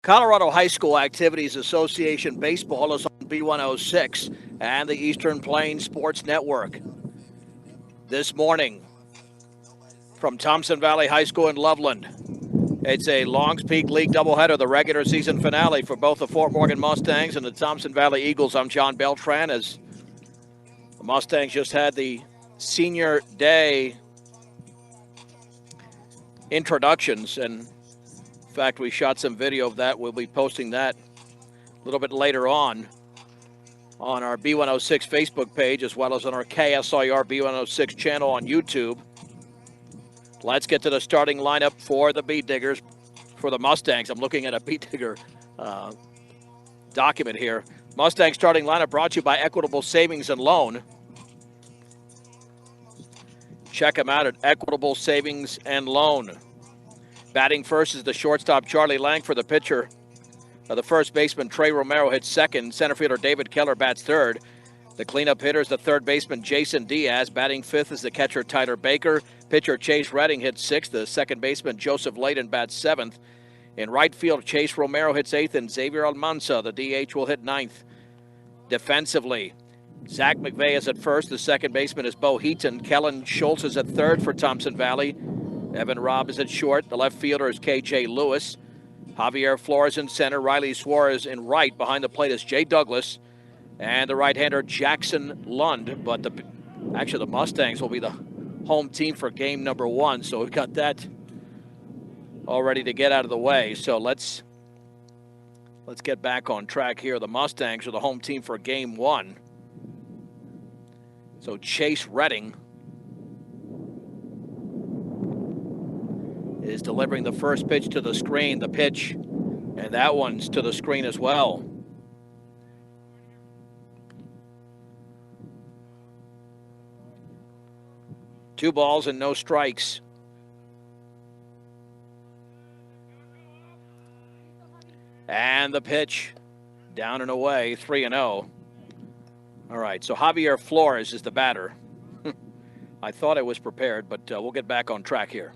Colorado High School Activities Association Baseball is on B106 and the Eastern Plains Sports Network. This morning from Thompson Valley High School in Loveland, it's a Longs Peak League doubleheader, the regular season finale for both the Fort Morgan Mustangs and the Thompson Valley Eagles. I'm John Beltran as the Mustangs just had the senior day introductions, and in fact, we shot some video of that. We'll be posting that a little bit later on our B106 Facebook page, as well as on our KSIR B106 channel on YouTube. Let's get to the starting lineup for the Beat Diggers, for the Mustangs. I'm looking at a Beat Digger document here. Mustang starting lineup brought to you by Equitable Savings and Loan. Check them out at Equitable Savings and Loan. Batting first is the shortstop, Charlie Langford. The pitcher, the first baseman, Trey Romero, hits second. Center fielder David Keller bats third. The cleanup hitter is the third baseman, Jason Diaz. Batting fifth is the catcher, Tyler Baker. Pitcher Chase Redding hits sixth. The second baseman, Joseph Layden, bats seventh. In right field, Chase Romero hits eighth, and Xavier Almanza, the DH, will hit ninth. Defensively, Zach McVeigh is at first. The second baseman is Bo Heaton. Kellen Schultz is at third for Thompson Valley. Evan Robb is at short. The left fielder is K.J. Lewis. Javier Flores in center. Riley Suarez in right. Behind the plate is Jay Douglas. And the right-hander, Jackson Lund. But the Mustangs will be the home team for game number one. So we've got that all ready to get out of the way. So let's get back on track here. The Mustangs are the home team for game one. So Chase Redding is delivering the first pitch to the screen. The pitch, and that one's to the screen as well. Two balls and no strikes. And the pitch, down and away, 3-0. All right, so Javier Flores is the batter. I thought I was prepared, but we'll get back on track here.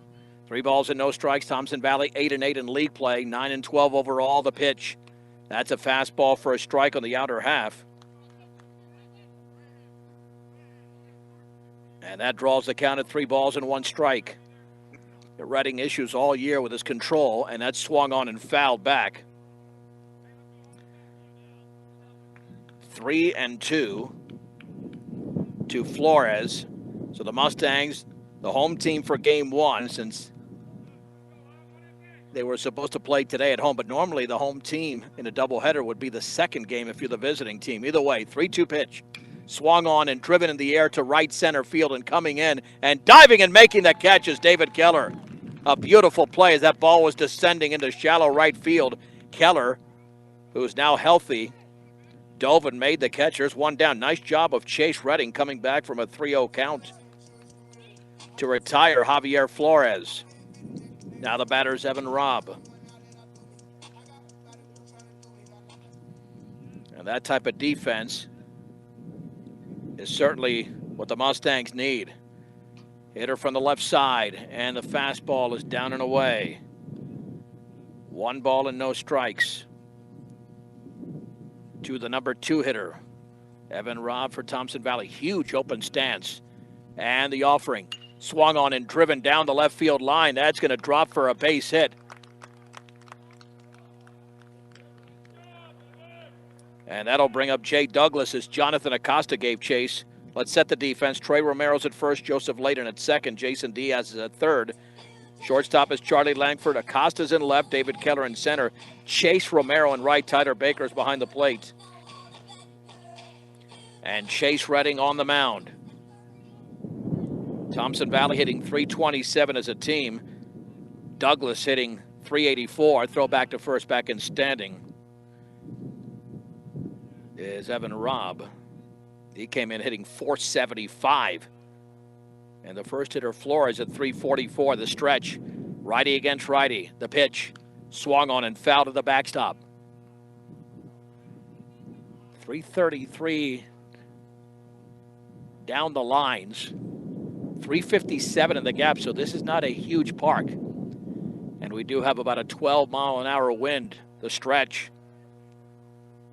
3 balls and no strikes. Thompson Valley 8-8 in league play, 9-12 overall. The pitch, that's a fastball for a strike on the outer half. And that draws the count at 3 balls and 1 strike. Redding issues all year with his control, and that swung on and fouled back. 3-2 to Flores. So the Mustangs, the home team for game one, since they were supposed to play today at home, but normally the home team in a doubleheader would be the second game if you're the visiting team. Either way, 3-2 pitch. Swung on and driven in the air to right center field, and coming in and diving and making the catch is David Keller. A beautiful play as that ball was descending into shallow right field. Keller, who is now healthy, dove and made the catch. There's one down. Nice job of Chase Redding coming back from a 3-0 count to retire Javier Flores. Now the batter's Evan Robb. And that type of defense is certainly what the Mustangs need. Hitter from the left side, and the fastball is down and away. 1 ball and no strikes to the number 2 hitter, Evan Robb for Thompson Valley. Huge open stance. And the offering. Swung on and driven down the left field line. That's going to drop for a base hit. And that'll bring up Jay Douglas as Jonathan Acosta gave chase. Let's set the defense. Trey Romero's at first, Joseph Layden at second, Jason Diaz is at third. Shortstop is Charlie Langford. Acosta's in left, David Keller in center. Chase Romero in right, Tyler Baker's behind the plate. And Chase Redding on the mound. Thompson Valley hitting .327 as a team. Douglas hitting .384. Throw back to first, back in standing is Evan Robb. He came in hitting .475. And the first hitter, Flores, at .344. The stretch, righty against righty. The pitch, swung on and fouled to the backstop. .333 down the lines. .357 in the gap, so this is not a huge park. And we do have about a 12-mile-an-hour wind The stretch.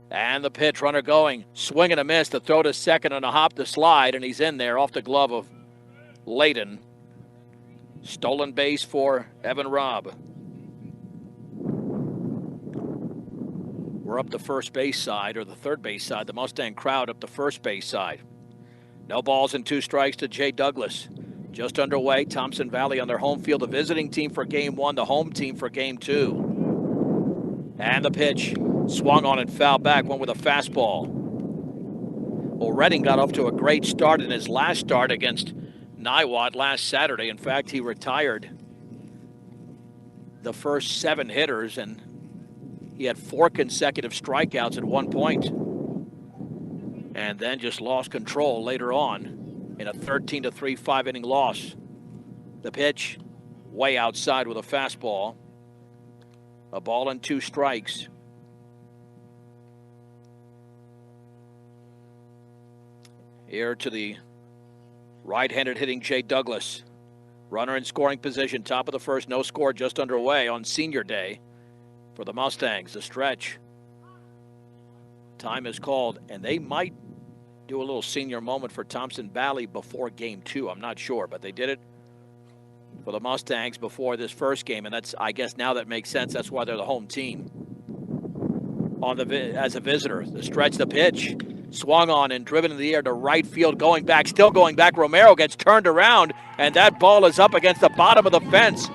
And the pitch, runner going. Swing and a miss. The throw to second and a hop to slide, and he's in there off the glove of Layden. Stolen base for Evan Robb. We're up the first base side, or the third base side. The Mustang crowd up the first base side. No balls and 2 strikes to Jay Douglas. Just underway, Thompson Valley on their home field. The visiting team for game 1, the home team for game 2. And the pitch. Swung on and fouled back, went with a fastball. Well, Redding got off to a great start in his last start against Niwot last Saturday. In fact, he retired the first 7 hitters, and he had 4 consecutive strikeouts at one point, and then just lost control later on in a 13-3 5-inning loss. The pitch, way outside with a fastball. A ball and 2 strikes. Here to the right-handed hitting Jay Douglas. Runner in scoring position, top of the first, no score, just underway on senior day for the Mustangs. The stretch. Time is called, and they might do a little senior moment for Thompson Valley before game 2. I'm not sure, but they did it for the Mustangs before this first game, and that's, I guess now that makes sense. That's why they're the home team as a visitor. The stretch, the pitch, swung on and driven in the air to right field, going back, still going back. Romero gets turned around, and that ball is up against the bottom of the fence.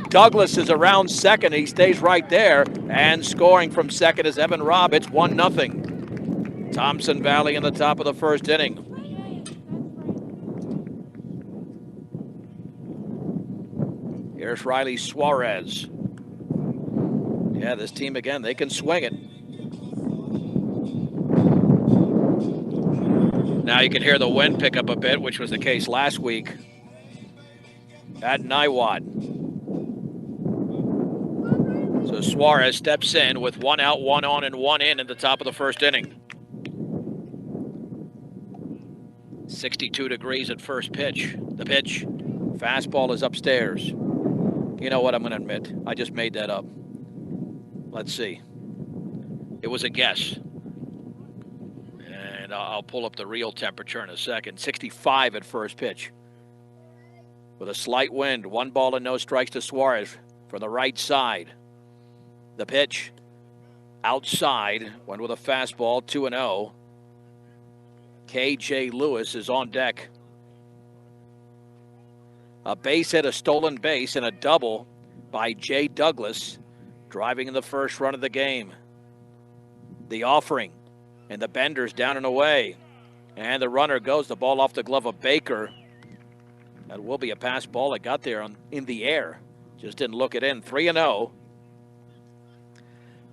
Douglas is around second. He stays right there, and scoring from second is Evan Robb. It's 1-0. Thompson Valley in the top of the first inning. Here's Riley Suarez. Yeah, this team again, they can swing it. Now you can hear the wind pick up a bit, which was the case last week at Niwot. So Suarez steps in with 1 out, 1 on, and 1 in the top of the first inning. 62 degrees at first pitch. The pitch, fastball is upstairs. You know what, I'm going to admit, I just made that up. Let's see. It was a guess. And I'll pull up the real temperature in a second. 65 at first pitch. With a slight wind, 1 ball and no strikes to Suarez from the right side. The pitch, outside, went with a fastball, 2-0. K.J. Lewis is on deck. A base hit, a stolen base, and a double by Jay Douglas, driving in the first run of the game. The offering, and the bender's down and away. And the runner goes, the ball off the glove of Baker. That will be a pass ball that got there in the air. Just didn't look it in. 3-0.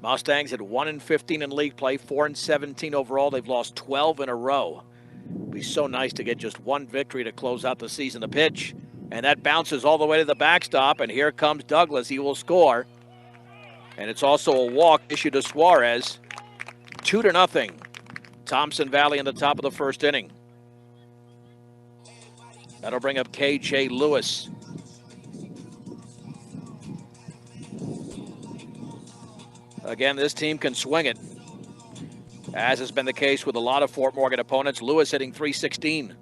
Mustangs at 1-15 in league play, 4-17 overall. They've lost 12 in a row. It'd be so nice to get just 1 victory to close out the season. The pitch, and that bounces all the way to the backstop, and here comes Douglas. He will score. And it's also a walk issued to Suarez. 2-0. Thompson Valley in the top of the first inning. That'll bring up K.J. Lewis. Again, this team can swing it, as has been the case with a lot of Fort Morgan opponents. Lewis hitting .316.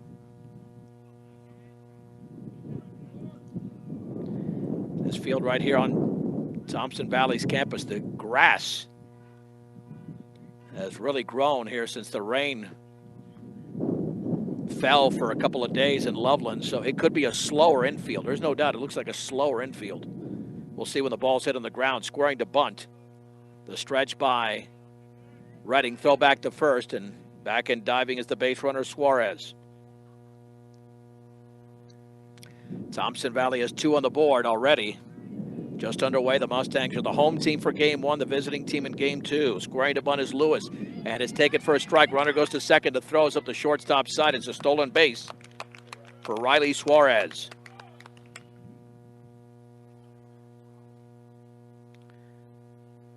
This field right here on Thompson Valley's campus, the grass has really grown here since the rain fell for a couple of days in Loveland, so it could be a slower infield. There's no doubt it looks like a slower infield. We'll see when the ball's hit on the ground. Squaring to bunt. The stretch by Redding, throw back to first, and back in diving is the base runner Suarez. Thompson Valley has 2 on the board already. Just underway, the Mustangs are the home team for game 1, the visiting team in game 2. Squaring to bunt is Lewis, and it's taken for a strike. Runner goes to second to throws up the shortstop side. It's a stolen base for Riley Suarez.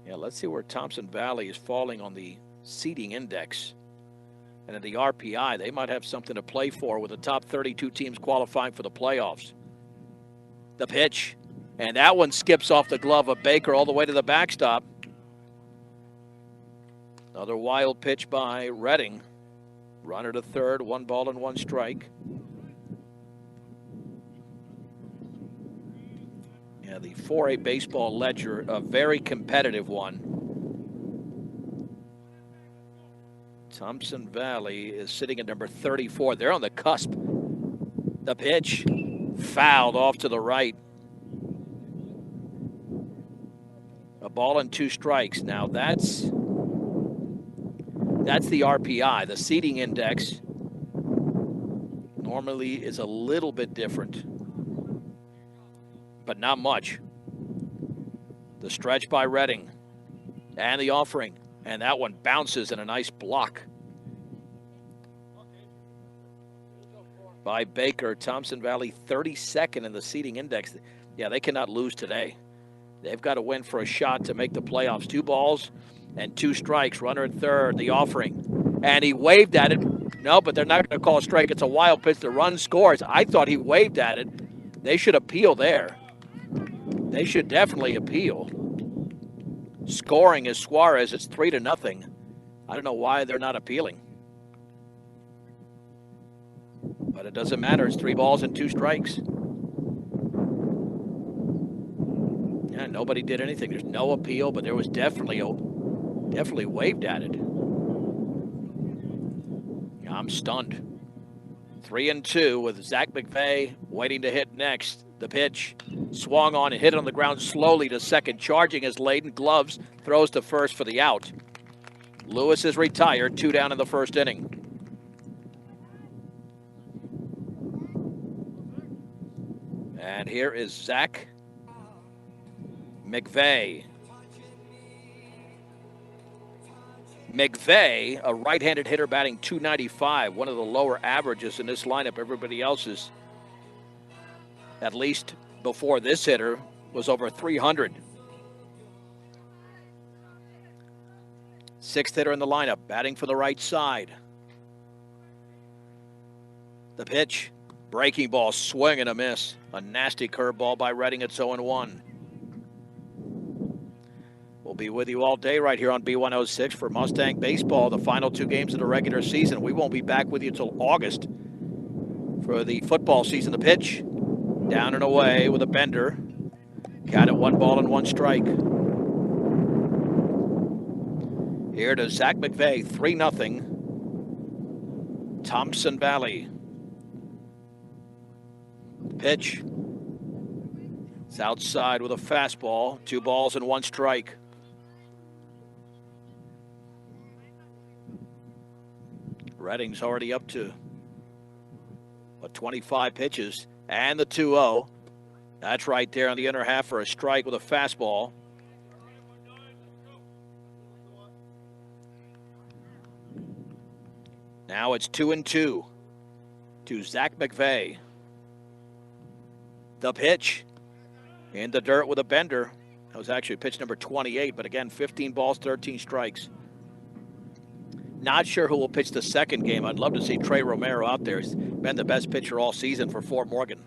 Yeah, let's see where Thompson Valley is falling on the seeding index. And in the RPI, they might have something to play for with the top 32 teams qualifying for the playoffs. The pitch, and that one skips off the glove of Baker all the way to the backstop. Another wild pitch by Redding. Runner to third, 1 ball and 1 strike. Yeah, the 4A baseball ledger, a very competitive one. Thompson Valley is sitting at number 34. They're on the cusp. The pitch fouled off to the right. A ball and 2 strikes. Now that's the RPI. The seeding index normally is a little bit different, but not much. The stretch by Redding and the offering, and that one bounces in a nice block by Baker. Thompson Valley 32nd in the seeding index. Yeah, they cannot lose today. They've got to win for a shot to make the playoffs. 2 balls and 2 strikes. Runner at third, the offering. And he waved at it. No, but they're not going to call a strike. It's a wild pitch. The run scores. I thought he waved at it. They should appeal there. They should definitely appeal. Scoring is Suarez. It's 3-0. I don't know why they're not appealing. But it doesn't matter. It's 3 balls and 2 strikes. Yeah, nobody did anything. There's no appeal, but there was definitely waved at it. I'm stunned. 3-2 with Zach McVeigh waiting to hit next. The pitch swung on and hit on the ground slowly to second. Charging is Layden. Gloves, throws to first for the out. Lewis is retired. 2 down in the first inning. And here is Zach McVeigh. McVeigh, a right-handed hitter batting .295, one of the lower averages in this lineup. Everybody else's, at least before this hitter, was over 300. 6th hitter in the lineup, batting for the right side. The pitch, breaking ball, swing and a miss. A nasty curveball by Redding. It's 0-1. We'll be with you all day right here on B106 for Mustang Baseball, the final 2 games of the regular season. We won't be back with you until August for the football season. The pitch, down and away with a bender. Count at 1 ball and 1 strike. Here to Zach McVeigh, 3-0. Thompson Valley. Pitch. It's outside with a fastball. 2 balls and 1 strike. Redding's already up to 25 pitches. And the 2-0. That's right there on the inner half for a strike with a fastball. Now it's 2-2 to Zach McVeigh. The pitch in the dirt with a bender. That was actually pitch number 28, but again, 15 balls, 13 strikes. Not sure who will pitch the second game. I'd love to see Trey Romero out there. He's been the best pitcher all season for Fort Morgan.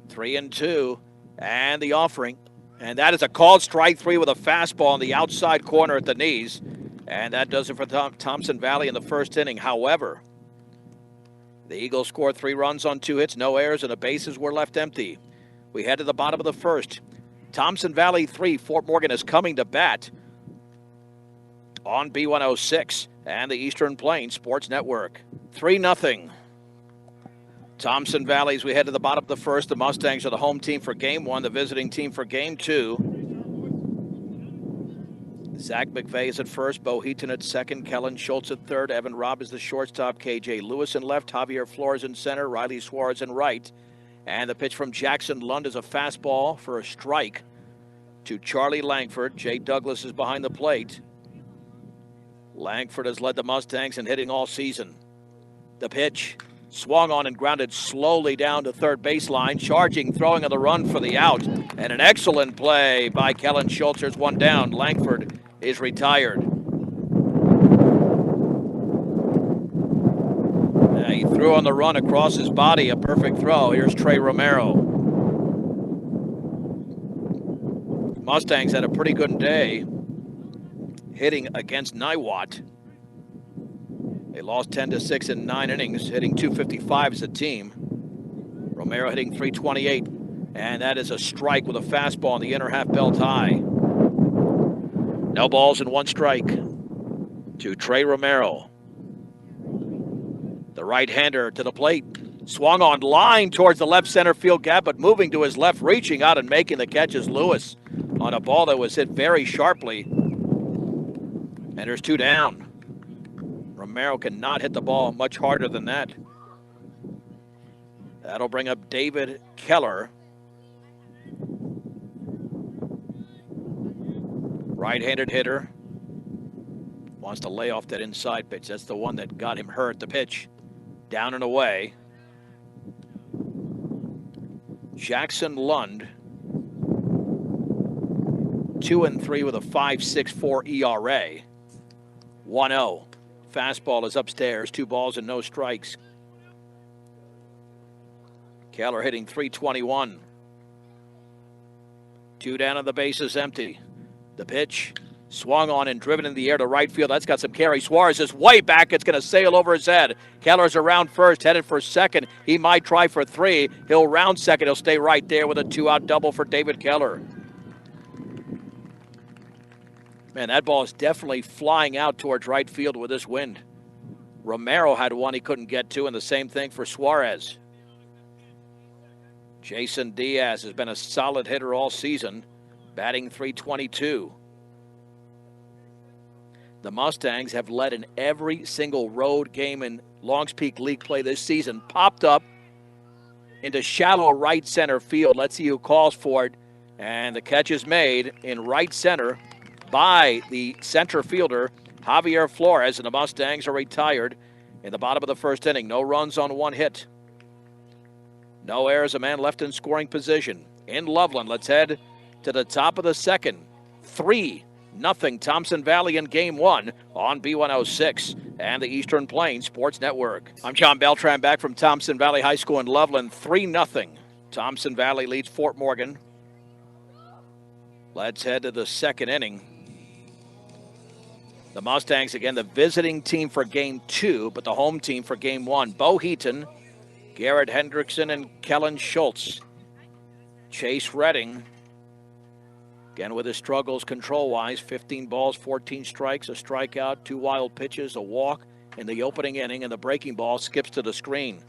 3-2, and the offering. And that is a called strike 3 with a fastball on the outside corner at the knees. And that does it for Thompson Valley in the first inning. However, the Eagles scored 3 runs on 2 hits, no errors, and the bases were left empty. We head to the bottom of the first. Thompson Valley 3, Fort Morgan is coming to bat on B106 and the Eastern Plains Sports Network. 3-0. Thompson Valley, as we head to the bottom of the first. The Mustangs are the home team for game 1, the visiting team for game 2. Zach McVeigh is at first, Bo Heaton at second, Kellen Schultz at third, Evan Robb is the shortstop, KJ Lewis in left, Javier Flores in center, Riley Suarez in right. And the pitch from Jackson Lund is a fastball for a strike to Charlie Langford. Jay Douglas is behind the plate. Langford has led the Mustangs in hitting all season. The pitch swung on and grounded slowly down to third baseline. Charging, throwing on the run for the out. And an excellent play by Kellen Schultz. There's one down. Langford is retired. He threw on the run across his body. A perfect throw. Here's Trey Romero. Mustangs had a pretty good day hitting against Niwot. They lost 10-6 in 9 innings, hitting .255 as a team. Romero hitting .328, and that is a strike with a fastball in the inner half belt high. No balls and 1 strike to Trey Romero. The right-hander to the plate. Swung on line towards the left center field gap, but moving to his left, reaching out and making the catch is Lewis on a ball that was hit very sharply. And there's 2 down. Romero cannot hit the ball much harder than that. That'll bring up David Keller. Right-handed hitter. Wants to lay off that inside pitch. That's the one that got him hurt, the pitch. Down and away. Jackson Lund, 2-3 with a 5.64 ERA. 1-0. Fastball is upstairs. 2 balls and no strikes. Keller hitting .321. 2 down and the base is empty. The pitch swung on and driven in the air to right field. That's got some carry. Suarez is way back. It's going to sail over his head. Keller's around first, headed for second. He might try for 3. He'll round second. He'll stay right there with a 2-out double for David Keller. Man, that ball is definitely flying out towards right field with this wind. Romero had one he couldn't get to, and the same thing for Suarez. Jason Diaz has been a solid hitter all season, batting .322. The Mustangs have led in every single road game in Longs Peak League play this season. Popped up into shallow right center field. Let's see who calls for it. And the catch is made in right center by the center fielder, Javier Flores, and the Mustangs are retired in the bottom of the first inning. No runs on 1 hit. No errors, a man left in scoring position. In Loveland, let's head to the top of the second. 3-0 Thompson Valley in Game 1 on B106 and the Eastern Plains Sports Network. I'm John Beltran, back from Thompson Valley High School in Loveland. 3-0. Thompson Valley leads Fort Morgan. Let's head to the second inning. The Mustangs, again, the visiting team for Game 2, but the home team for Game 1. Bo Heaton, Garrett Hendrickson, and Kellen Schultz. Chase Redding, again with his struggles control-wise, 15 balls, 14 strikes, a strikeout, 2 wild pitches, a walk in the opening inning, and the breaking ball skips to the screen.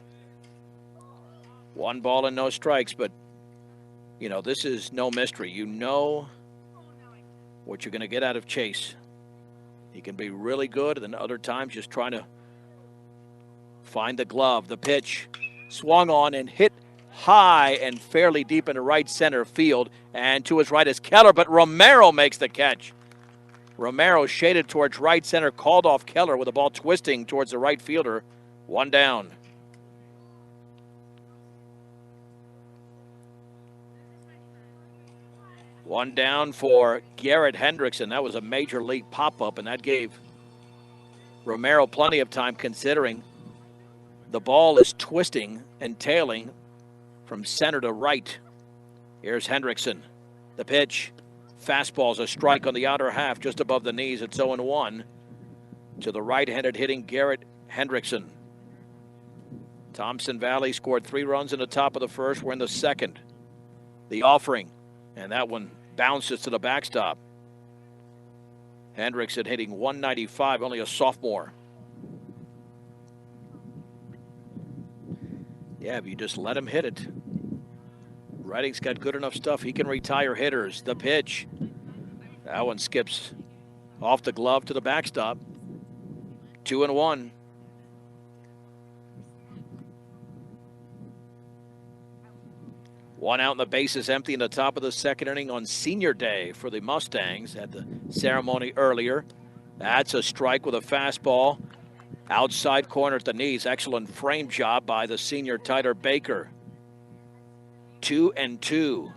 1 ball and no strikes, but, you know, this is no mystery. You know what you're going to get out of Chase. He can be really good, and then other times just trying to find the glove. The pitch swung on and hit high and fairly deep into right center field, and to his right is Keller, but Romero makes the catch. Romero shaded towards right center, called off Keller with the ball twisting towards the right fielder. 1 down. One down for Garrett Hendrickson. That was a major league pop-up, and that gave Romero plenty of time, considering the ball is twisting and tailing from center to right. Here's Hendrickson. The pitch. Fastball's a strike on the outer half, just above the knees. It's 0-1 to the right-handed hitting Garrett Hendrickson. Thompson Valley scored 3 runs in the top of the first. We're in the second. The offering, and that one bounces to the backstop. Hendrickson hitting .195, only a sophomore. Yeah, if you just let him hit it. Redding's got good enough stuff. He can retire hitters. The pitch. That one skips off the glove to the backstop. 2-1. One out and the base is empty in the top of the second inning on Senior Day for the Mustangs at the ceremony earlier. That's a strike with a fastball. Outside corner at the knees. Excellent frame job by the senior Tyler Baker. 2-2.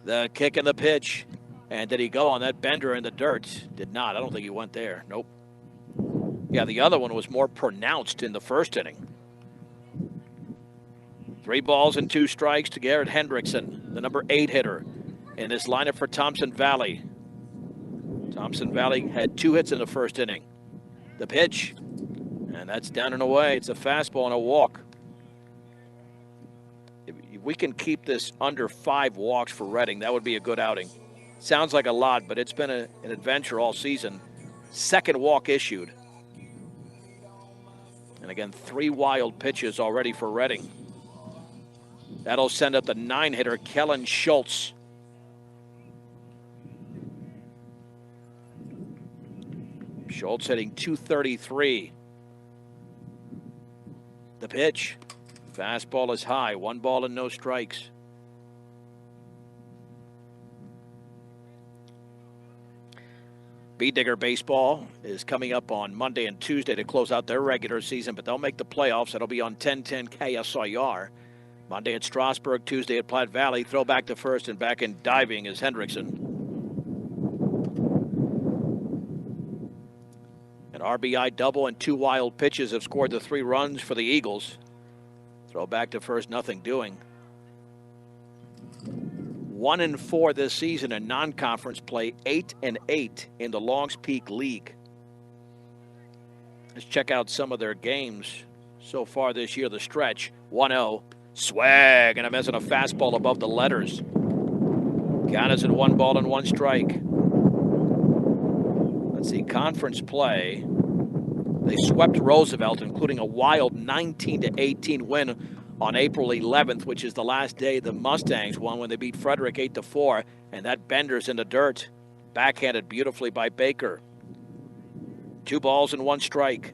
The kick and the pitch. And did he go on that bender in the dirt? Did not. I don't think he went there. Nope. Yeah, the other one was more pronounced in the first inning. 3 balls and 2 strikes to Garrett Hendrickson, the number 8 hitter. in this lineup for Thompson Valley. Thompson Valley had 2 hits in the first inning. The pitch, and that's down and away. It's a fastball and a walk. If we can keep this under 5 walks for Reading, that would be a good outing. Sounds like a lot, but it's been an adventure all season. 2nd walk issued. And again, 3 wild pitches already for Reading. That'll send up the 9-hitter, Kellen Schultz. Schultz hitting .233. The pitch. Fastball is high. 1 ball and no strikes. Bee Digger Baseball is coming up on Monday and Tuesday to close out their regular season, but they'll make the playoffs. That'll be on 1010 KSIR. Monday at Strasburg, Tuesday at Platte Valley. Throw back to first and back in diving is Hendrickson. An RBI double and 2 wild pitches have scored the 3 runs for the Eagles. Throw back to first, nothing doing. 1-4 this season in non-conference play, 8-8 in the Longs Peak League. Let's check out some of their games so far this year. The stretch, 1-0, swag, and a miss on a fastball above the letters. Count is at 1 ball and 1 strike. Let's see, conference play. They swept Roosevelt, including a wild 19-18 win on April 11th, which is the last day the Mustangs won when they beat Frederick 8-4, and that bender's in the dirt. Backhanded beautifully by Baker. 2 balls and 1 strike.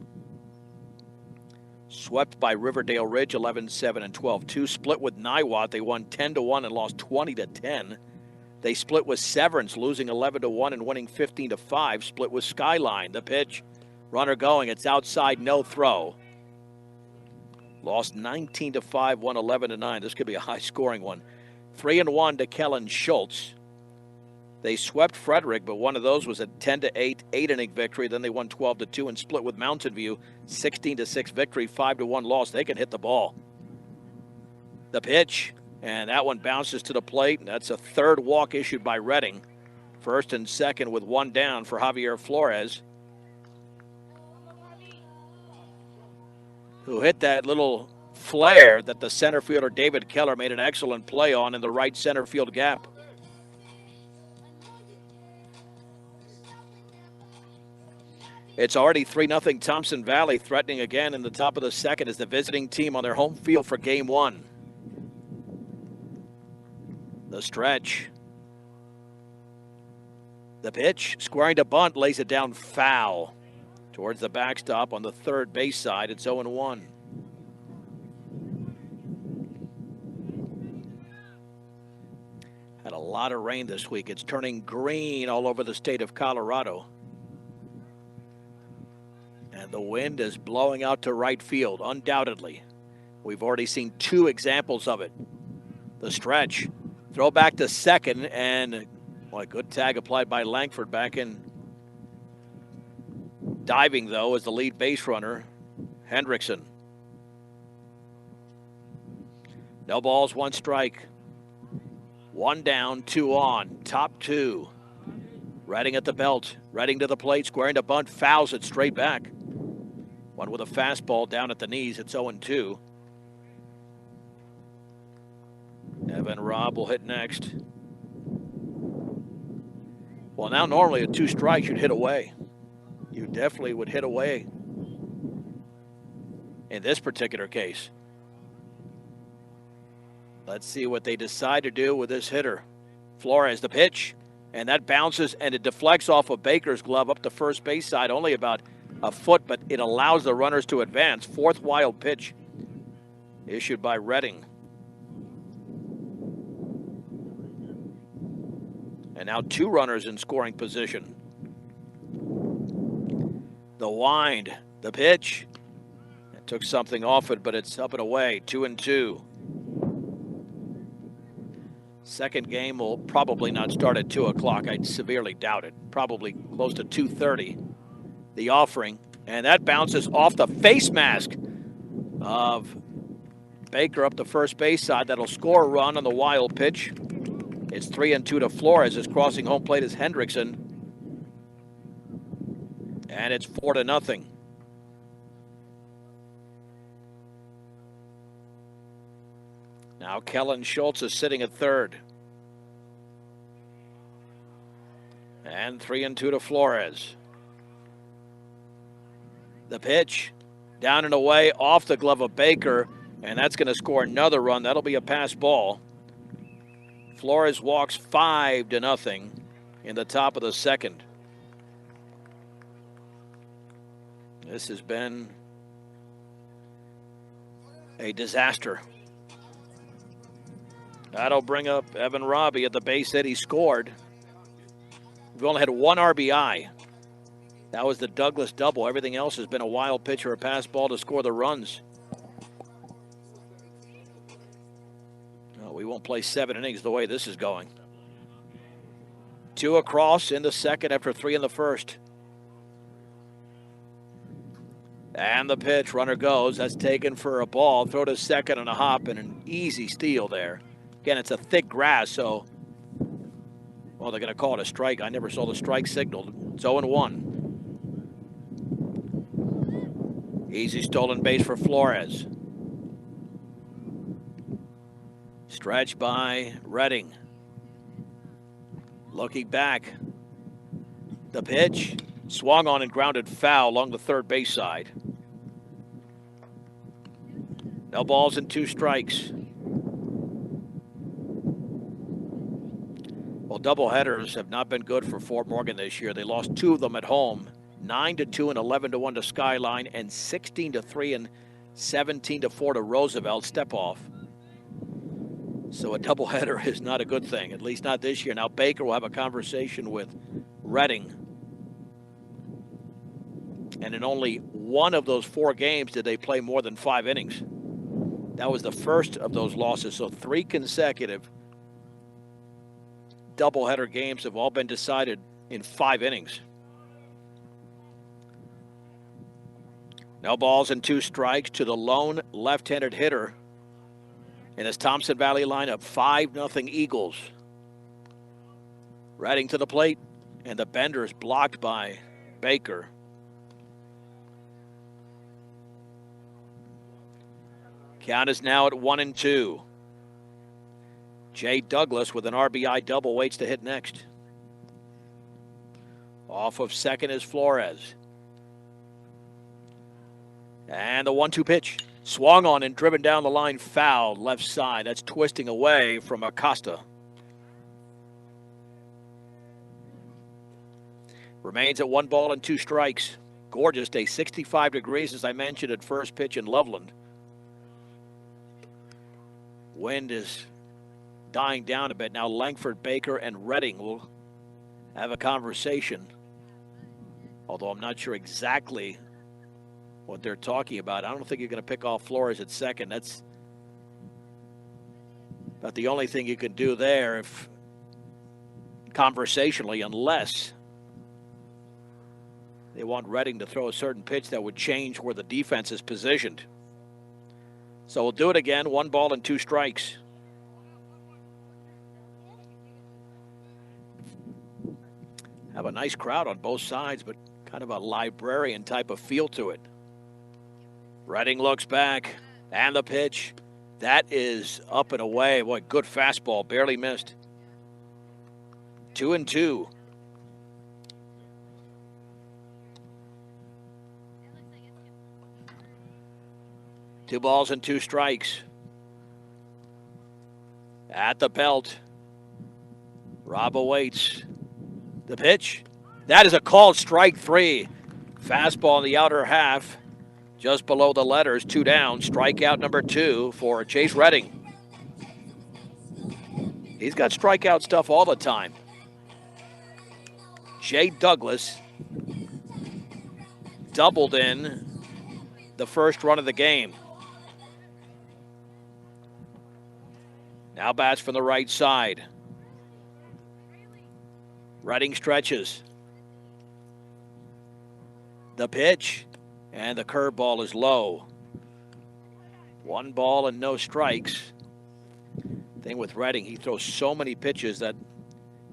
Swept by Riverdale Ridge 11-7 and 12-2. Split with Niwot. They won 10-1 and lost 20-10. They split with Severance, losing 11-1 and winning 15-5. Split with Skyline. The pitch. Runner going. It's outside, no throw. Lost 19-5, won 11-9. This could be a high-scoring one. 3-1 to Kellen Schultz. They swept Frederick, but one of those was a 10-8, 8-inning victory. Then they won 12-2 and split with Mountain View. 16-6 victory, 5-1 loss. They can hit the ball. The pitch, and that one bounces to the plate. That's a 3rd walk issued by Reading. 1st and 2nd with 1 down for Javier Flores, who hit that little flare that the center fielder David Keller made an excellent play on in the right center field gap. It's already 3-0 Thompson Valley, threatening again in the top of the 2nd as the visiting team on their home field for Game 1. The stretch. The pitch, squaring to bunt, lays it down foul. Towards the backstop on the 3rd base side, it's 0-1. Had a lot of rain this week. It's turning green all over the state of Colorado. And the wind is blowing out to right field, undoubtedly. We've already seen 2 examples of it. The stretch, throw back to 2nd, and a good tag applied by Langford back in. Diving, though, as the lead base runner, Hendrickson. No balls, 1 strike. 1 down, 2 on. Top 2. Reading at the belt. Reading to the plate, squaring to bunt, fouls it straight back. One with a fastball down at the knees. It's 0-2. Evan Robb will hit next. Well, now normally at 2 strikes, you'd hit away. You definitely would hit away in this particular case. Let's see what they decide to do with this hitter. Flores, the pitch, and that bounces and it deflects off of Baker's glove up the first base side, only about a foot, but it allows the runners to advance. 4th wild pitch issued by Reading. And now 2 runners in scoring position. The wind, the pitch. It took something off it, but it's up and away. 2-2. Second game will probably not start at 2 o'clock. I'd severely doubt it. Probably close to 2:30. The offering, and that bounces off the face mask of Baker up the first base side. That'll score a run on the wild pitch. It's 3-2 to Flores. His crossing home plate is Hendrickson. And it's 4-0. Now Kellen Schultz is sitting at third. And 3-2 to Flores. The pitch, down and away, off the glove of Baker, and that's going to score another run. That'll be a pass ball. Flores walks 5-0 in the top of the second. This has been a disaster. That'll bring up Evan Robbie at the base hit he scored. We've only had one RBI. That was the Douglas double. Everything else has been a wild pitch or a pass ball to score the runs. No, we won't play 7 innings the way this is going. 2 across in the second after 3 in the first. And the pitch, runner goes. That's taken for a ball. Throw to second and a hop and an easy steal there. Again, it's a thick grass, so, well, they're going to call it a strike. I never saw the strike signal. It's 0-1. Easy stolen base for Flores. Stretch by Redding. Looking back. The pitch. Swung on and grounded foul along the third base side. No balls and 2 strikes. Well, doubleheaders have not been good for Fort Morgan this year. They lost 2 of them at home. 9-2 and 11-1 to Skyline, and 16-3 and 17-4 to Roosevelt. Step off. So a doubleheader is not a good thing, at least not this year. Now Baker will have a conversation with Redding. And in only one of those 4 games did they play more than 5 innings. That was the first of those losses. So 3 consecutive doubleheader games have all been decided in 5 innings. No balls and 2 strikes to the lone left-handed hitter in this Thompson Valley lineup. 5-0 Eagles. Redding to the plate, and the bender is blocked by Baker. Count is now at 1-2. Jay Douglas with an RBI double waits to hit next. Off of second is Flores. And the 1-2 pitch. Swung on and driven down the line, foul left side. That's twisting away from Acosta. Remains at 1 ball and 2 strikes. Gorgeous day, 65 degrees, as I mentioned at first pitch in Loveland. Wind is dying down a bit. Now Langford, Baker, and Redding will have a conversation. Although I'm not sure exactly what they're talking about. I don't think you're going to pick off Flores at second. That's about the only thing you can do there, if conversationally, unless they want Redding to throw a certain pitch that would change where the defense is positioned. So we'll do it again. 1 ball and 2 strikes. Have a nice crowd on both sides, but kind of a librarian type of feel to it. Redding looks back, and the pitch. That is up and away. Boy, good fastball, barely missed. 2-2. Two balls and 2 strikes. At the belt. Rob awaits. The pitch. That is a called strike 3. Fastball in the outer half. Just below the letters, 2 down. Strikeout number 2 for Chase Redding. He's got strikeout stuff all the time. Jay Douglas doubled in the first run of the game. Now bats from the right side. Redding stretches. The pitch. And the curveball is low. 1 ball and no strikes. Thing with Redding, he throws so many pitches that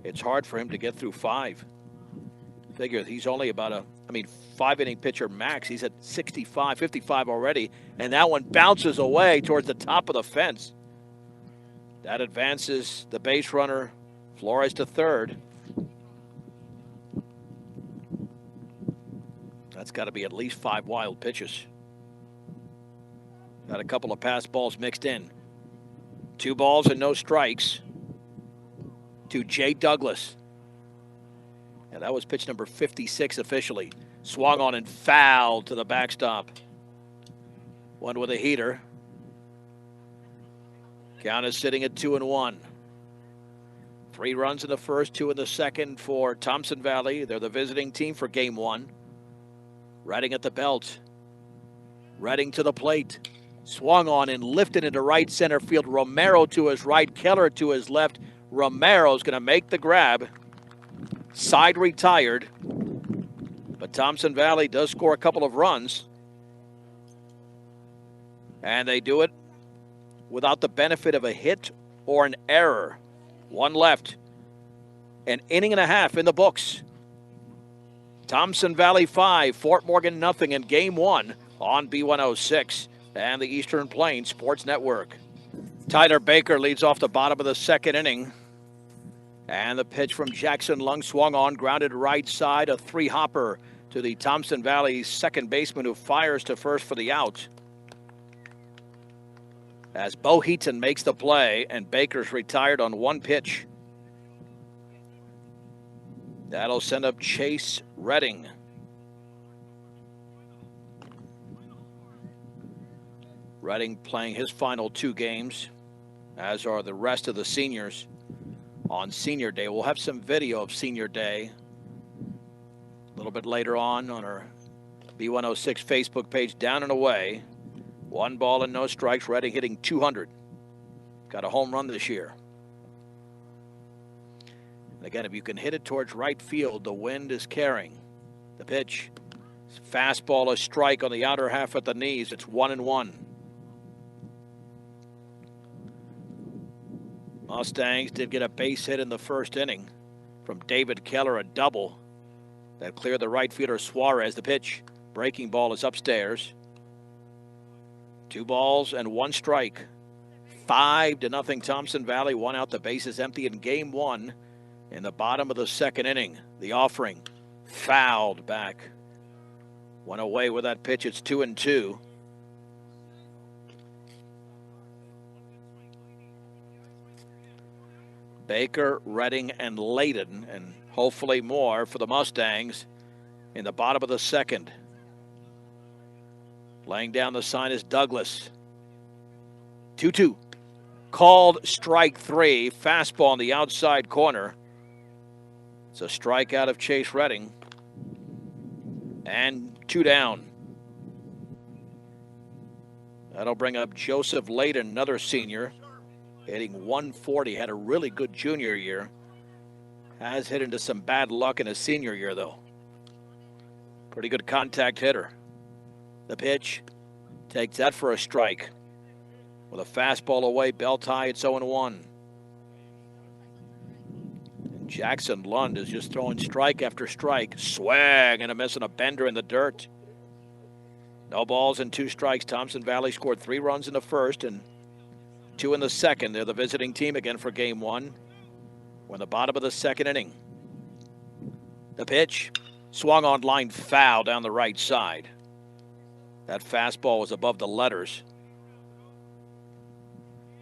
it's hard for him to get through 5. Figure he's only about a 5-inning pitcher max. He's at 65, 55 already, and that one bounces away towards the top of the fence. That advances the base runner, Flores, to third. That's got to be at least 5 wild pitches. Got a couple of pass balls mixed in. 2 balls and no strikes to Jay Douglas. And that was pitch number 56 officially. Swung on and fouled to the backstop. One with a heater. Count is sitting at 2-1. 3 runs in the first, 2 in the second for Thompson Valley. They're the visiting team for game 1. Redding at the belt. Redding to the plate. Swung on and lifted into right center field. Romero to his right, Keller to his left. Romero's going to make the grab. Side retired. But Thompson Valley does score a couple of runs. And they do it without the benefit of a hit or an error. 1 left. An inning and a half in the books. Thompson Valley 5, Fort Morgan nothing in game 1 on B106 and the Eastern Plains Sports Network. Tyler Baker leads off the bottom of the second inning. And the pitch from Jackson Lung swung on, grounded right side, a 3-hopper to the Thompson Valley second baseman who fires to first for the out. As Bo Heaton makes the play and Baker's retired on 1 pitch. That'll send up Chase Redding. Redding playing his final 2 games, as are the rest of the seniors on Senior Day. We'll have some video of Senior Day a little bit later on our B106 Facebook page. Down and away. 1 ball and no strikes. Redding hitting 200. Got a home run this year. And again, if you can hit it towards right field, the wind is carrying. The pitch. Fastball, a strike on the outer half at the knees. It's 1-1. Mustangs did get a base hit in the first inning from David Keller, a double that cleared the right fielder Suarez. The pitch, breaking ball is upstairs. 2 balls and 1 strike. 5-0 Thompson Valley. 1 out, the bases empty in game 1 in the bottom of the second inning. The offering fouled back. Went away with that pitch. It's 2-2. Baker, Redding, and Layden, and hopefully more for the Mustangs in the bottom of the second. Laying down the sign is Douglas. 2-2. Called strike 3. Fastball on the outside corner. It's a strikeout of Chase Redding. And 2 down. That'll bring up Joseph Layden, another senior. Hitting 140, had a really good junior year. Has hit into some bad luck in his senior year, though. Pretty good contact hitter. The pitch takes that for a strike. With a fastball away, belt high, it's 0-1. And Jackson Lund is just throwing strike after strike. Swag and a miss and a bender in the dirt. No balls and 2 strikes. Thompson Valley scored 3 runs in the first and 2 in the second. They're the visiting team again for game 1. We're in the bottom of the second inning. The pitch swung on line foul down the right side. That fastball was above the letters.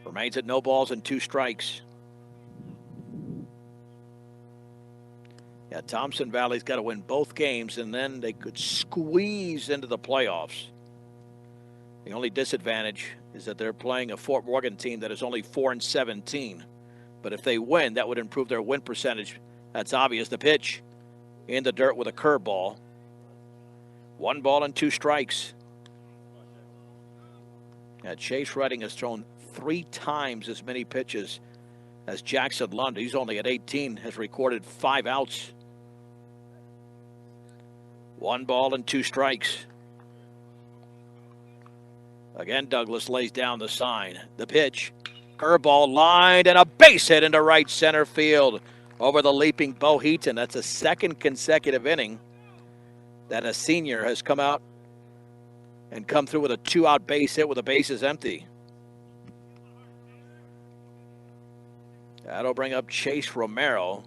Remains at no balls and 2 strikes. Yeah, Thompson Valley's got to win both games, and then they could squeeze into the playoffs. The only disadvantage is that they're playing a Fort Morgan team that is only 4-17. But if they win, that would improve their win percentage. That's obvious. The pitch in the dirt with a curveball. 1 ball and 2 strikes. Now, Chase Redding has thrown 3 times as many pitches as Jackson Lund. He's only at 18, has recorded 5 outs. 1 ball and 2 strikes. Again, Douglas lays down the sign. The pitch Curveball lined and a base hit into right center field over the leaping Bo Heaton. That's a second consecutive inning that a senior has come out and come through with a 2-out base hit with the bases empty. That'll bring up Chase Romero.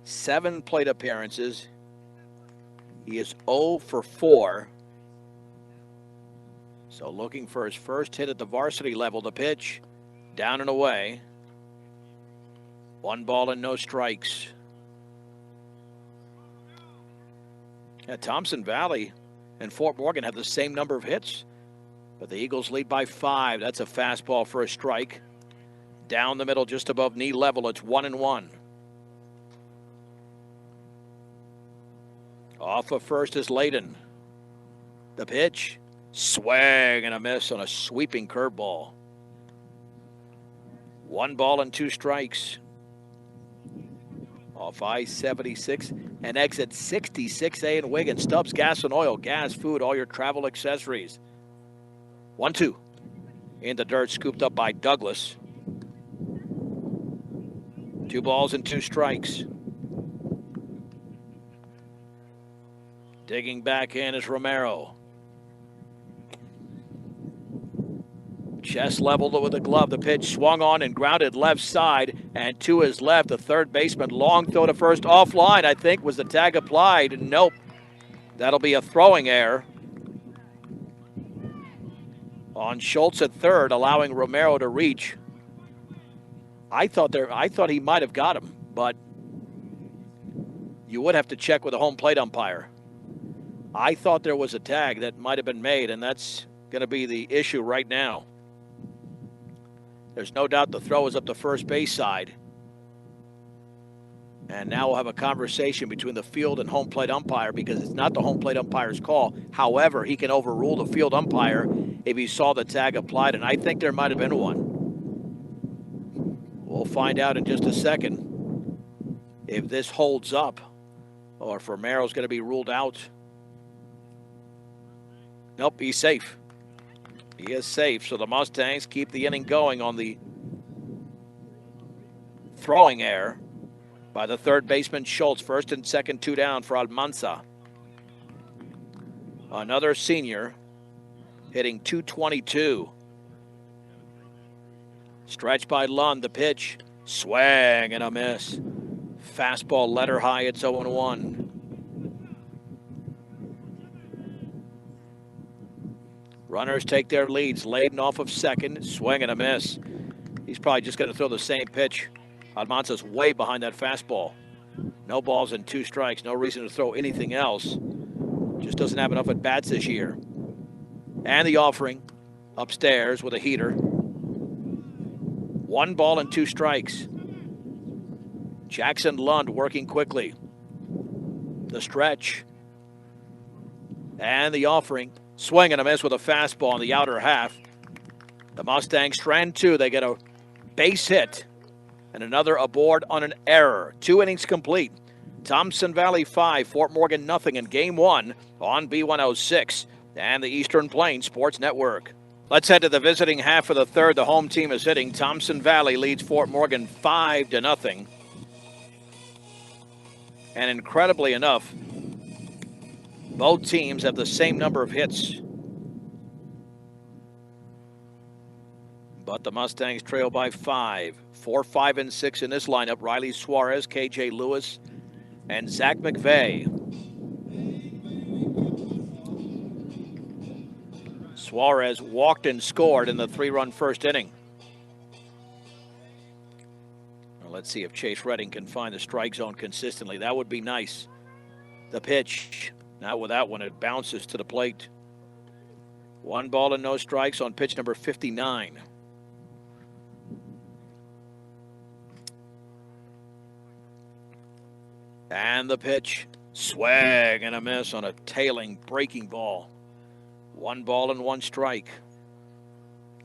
7 plate appearances. He is 0 for 4. So looking for his first hit at the varsity level. The pitch, down and away. 1 ball and no strikes. Thompson Valley and Fort Morgan have the same number of hits, but the Eagles lead by 5. That's a fastball for a strike. Down the middle, just above knee level, it's 1-1. Off of first is Layden. The pitch, swing and a miss on a sweeping curveball. 1 ball and 2 strikes. Off I-76 and exit 66A in Wigan. Stubbs Gas and Oil, gas, food, all your travel accessories. 1-2. In the dirt, scooped up by Douglas. 2 balls and 2 strikes. Digging back in is Romero. Chest leveled with a glove. The pitch swung on and grounded left side and to his left. The third baseman, long throw to first, offline, I think. Was the tag applied? Nope. That'll be a throwing error on Schultz at third, allowing Romero to reach. I thought he might have got him, but you would have to check with a home plate umpire. I thought there was a tag that might have been made, and that's going to be the issue right now. There's no doubt the throw is up the first base side. And now we'll have a conversation between the field and home plate umpire because it's not the home plate umpire's call. However, he can overrule the field umpire if he saw the tag applied, and I think there might have been one. We'll find out in just a second if this holds up or if Romero's going to be ruled out. Nope, he's safe. He is safe, so the Mustangs keep the inning going on the throwing error by the third baseman Schultz. First and second, 2 down for Almanza. Another senior hitting .222. Stretch by Lund, the pitch, swing and a miss. Fastball letter high, it's 0-1. Runners take their leads. Layden off of second, swing and a miss. He's probably just going to throw the same pitch. Almanza's way behind that fastball. No balls and 2 strikes. No reason to throw anything else. Just doesn't have enough at bats this year. And the offering upstairs with a heater. 1 ball and 2 strikes. Jackson Lund working quickly. The stretch. And the offering. Swing and a miss with a fastball in the outer half. The Mustangs strand 2. They get a base hit and another aboard on an error. 2 innings complete. Thompson Valley 5, Fort Morgan nothing in Game 1 on B106 and the Eastern Plains Sports Network. Let's head to the visiting half of the third. The home team is hitting. Thompson Valley leads Fort Morgan 5-0. And incredibly enough, both teams have the same number of hits. But the Mustangs trail by 5. 4, 5, and 6 in this lineup. Riley Suarez, KJ Lewis, and Zach McVeigh. Suarez walked and scored in the 3-run first inning. Well, let's see if Chase Redding can find the strike zone consistently. That would be nice. The pitch. Not with that one. It bounces to the plate. 1 ball and no strikes on pitch number 59. And the pitch. Swing and a miss on a tailing, breaking ball. 1 ball and 1 strike.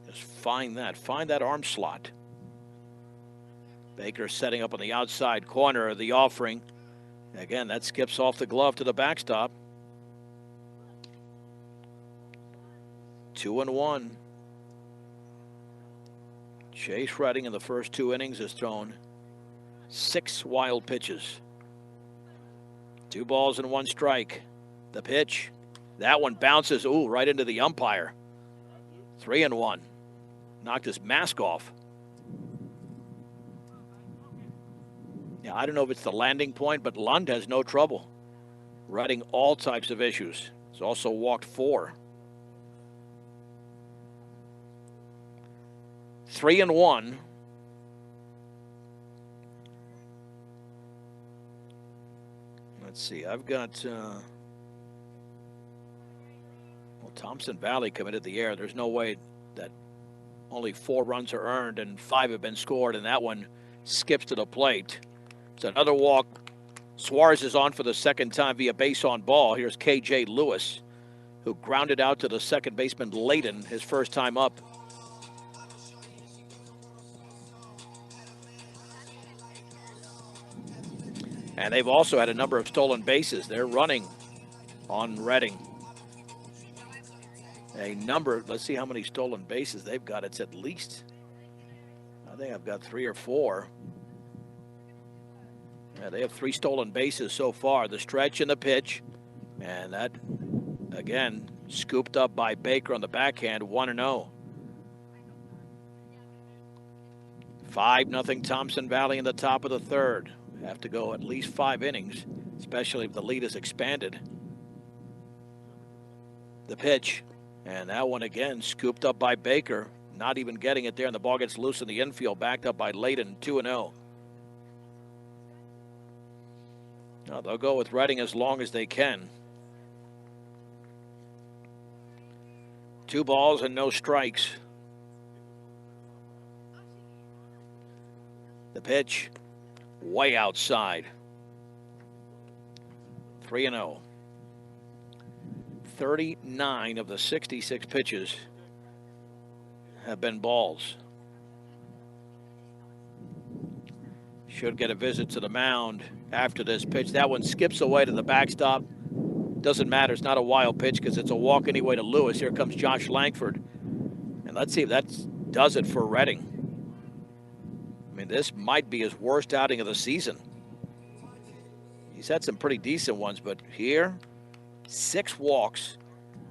Just find that arm slot. Baker setting up on the outside corner of the offering. Again, that skips off the glove to the backstop. 2-1. Chase Redding in the first 2 innings has thrown 6 wild pitches. 2 balls and 1 strike. The pitch. That one bounces, right into the umpire. 3-1. Knocked his mask off. Yeah, I don't know if it's the landing point, but Lund has no trouble. Redding all types of issues. He's also walked 4. 3-1. Let's see, I've got, Thompson Valley committed the error. There's no way that only 4 runs are earned and 5 have been scored, and that one skips to the plate. It's another walk. Suarez is on for the second time via base on ball. Here's K.J. Lewis, who grounded out to the second baseman Layden his first time up. And they've also had a number of stolen bases. They're running on Redding. A number, let's see how many stolen bases they've got. It's at least, I think I've got 3 or 4. Yeah, they have 3 stolen bases so far. The stretch and the pitch. And that, again, scooped up by Baker on the backhand, 1-0. 5-0 Thompson Valley in the top of the third. Have to go at least 5 innings, especially if the lead is expanded. The pitch, and that one again scooped up by Baker, not even getting it there, and the ball gets loose in the infield, backed up by Layden, 2-0. Now they'll go with Redding as long as they can. 2 balls and no strikes. The pitch, way outside. 3-0. 39 of the 66 pitches have been balls. Should get a visit to the mound after this pitch. That one skips away to the backstop. Doesn't matter. It's not a wild pitch because it's a walk anyway to Lewis. Here comes Josh Langford. And let's see if that does it for Redding. I mean, this might be his worst outing of the season. He's had some pretty decent ones, but here, 6 walks,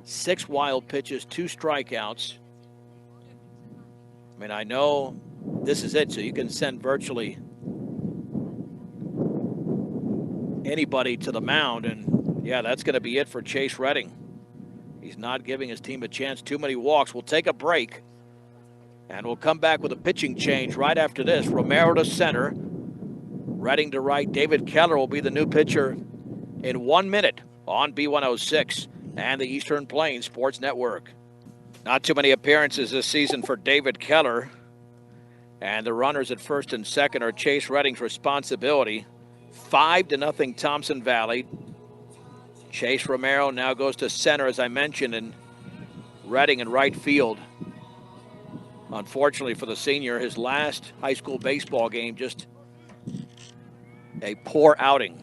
6 wild pitches, 2 strikeouts. I mean, I know this is it, so you can send virtually anybody to the mound, and yeah, that's going to be it for Chase Redding. He's not giving his team a chance. Too many walks. We'll take a break, and we'll come back with a pitching change right after this. Romero to center, Redding to right. David Keller will be the new pitcher in 1 minute on B106 and the Eastern Plains Sports Network. Not too many appearances this season for David Keller, and the runners at first and second are Chase Redding's responsibility. 5-0 Thompson Valley. Chase Romero now goes to center, as I mentioned, and Redding in right field. Unfortunately for the senior, his last high school baseball game, just a poor outing.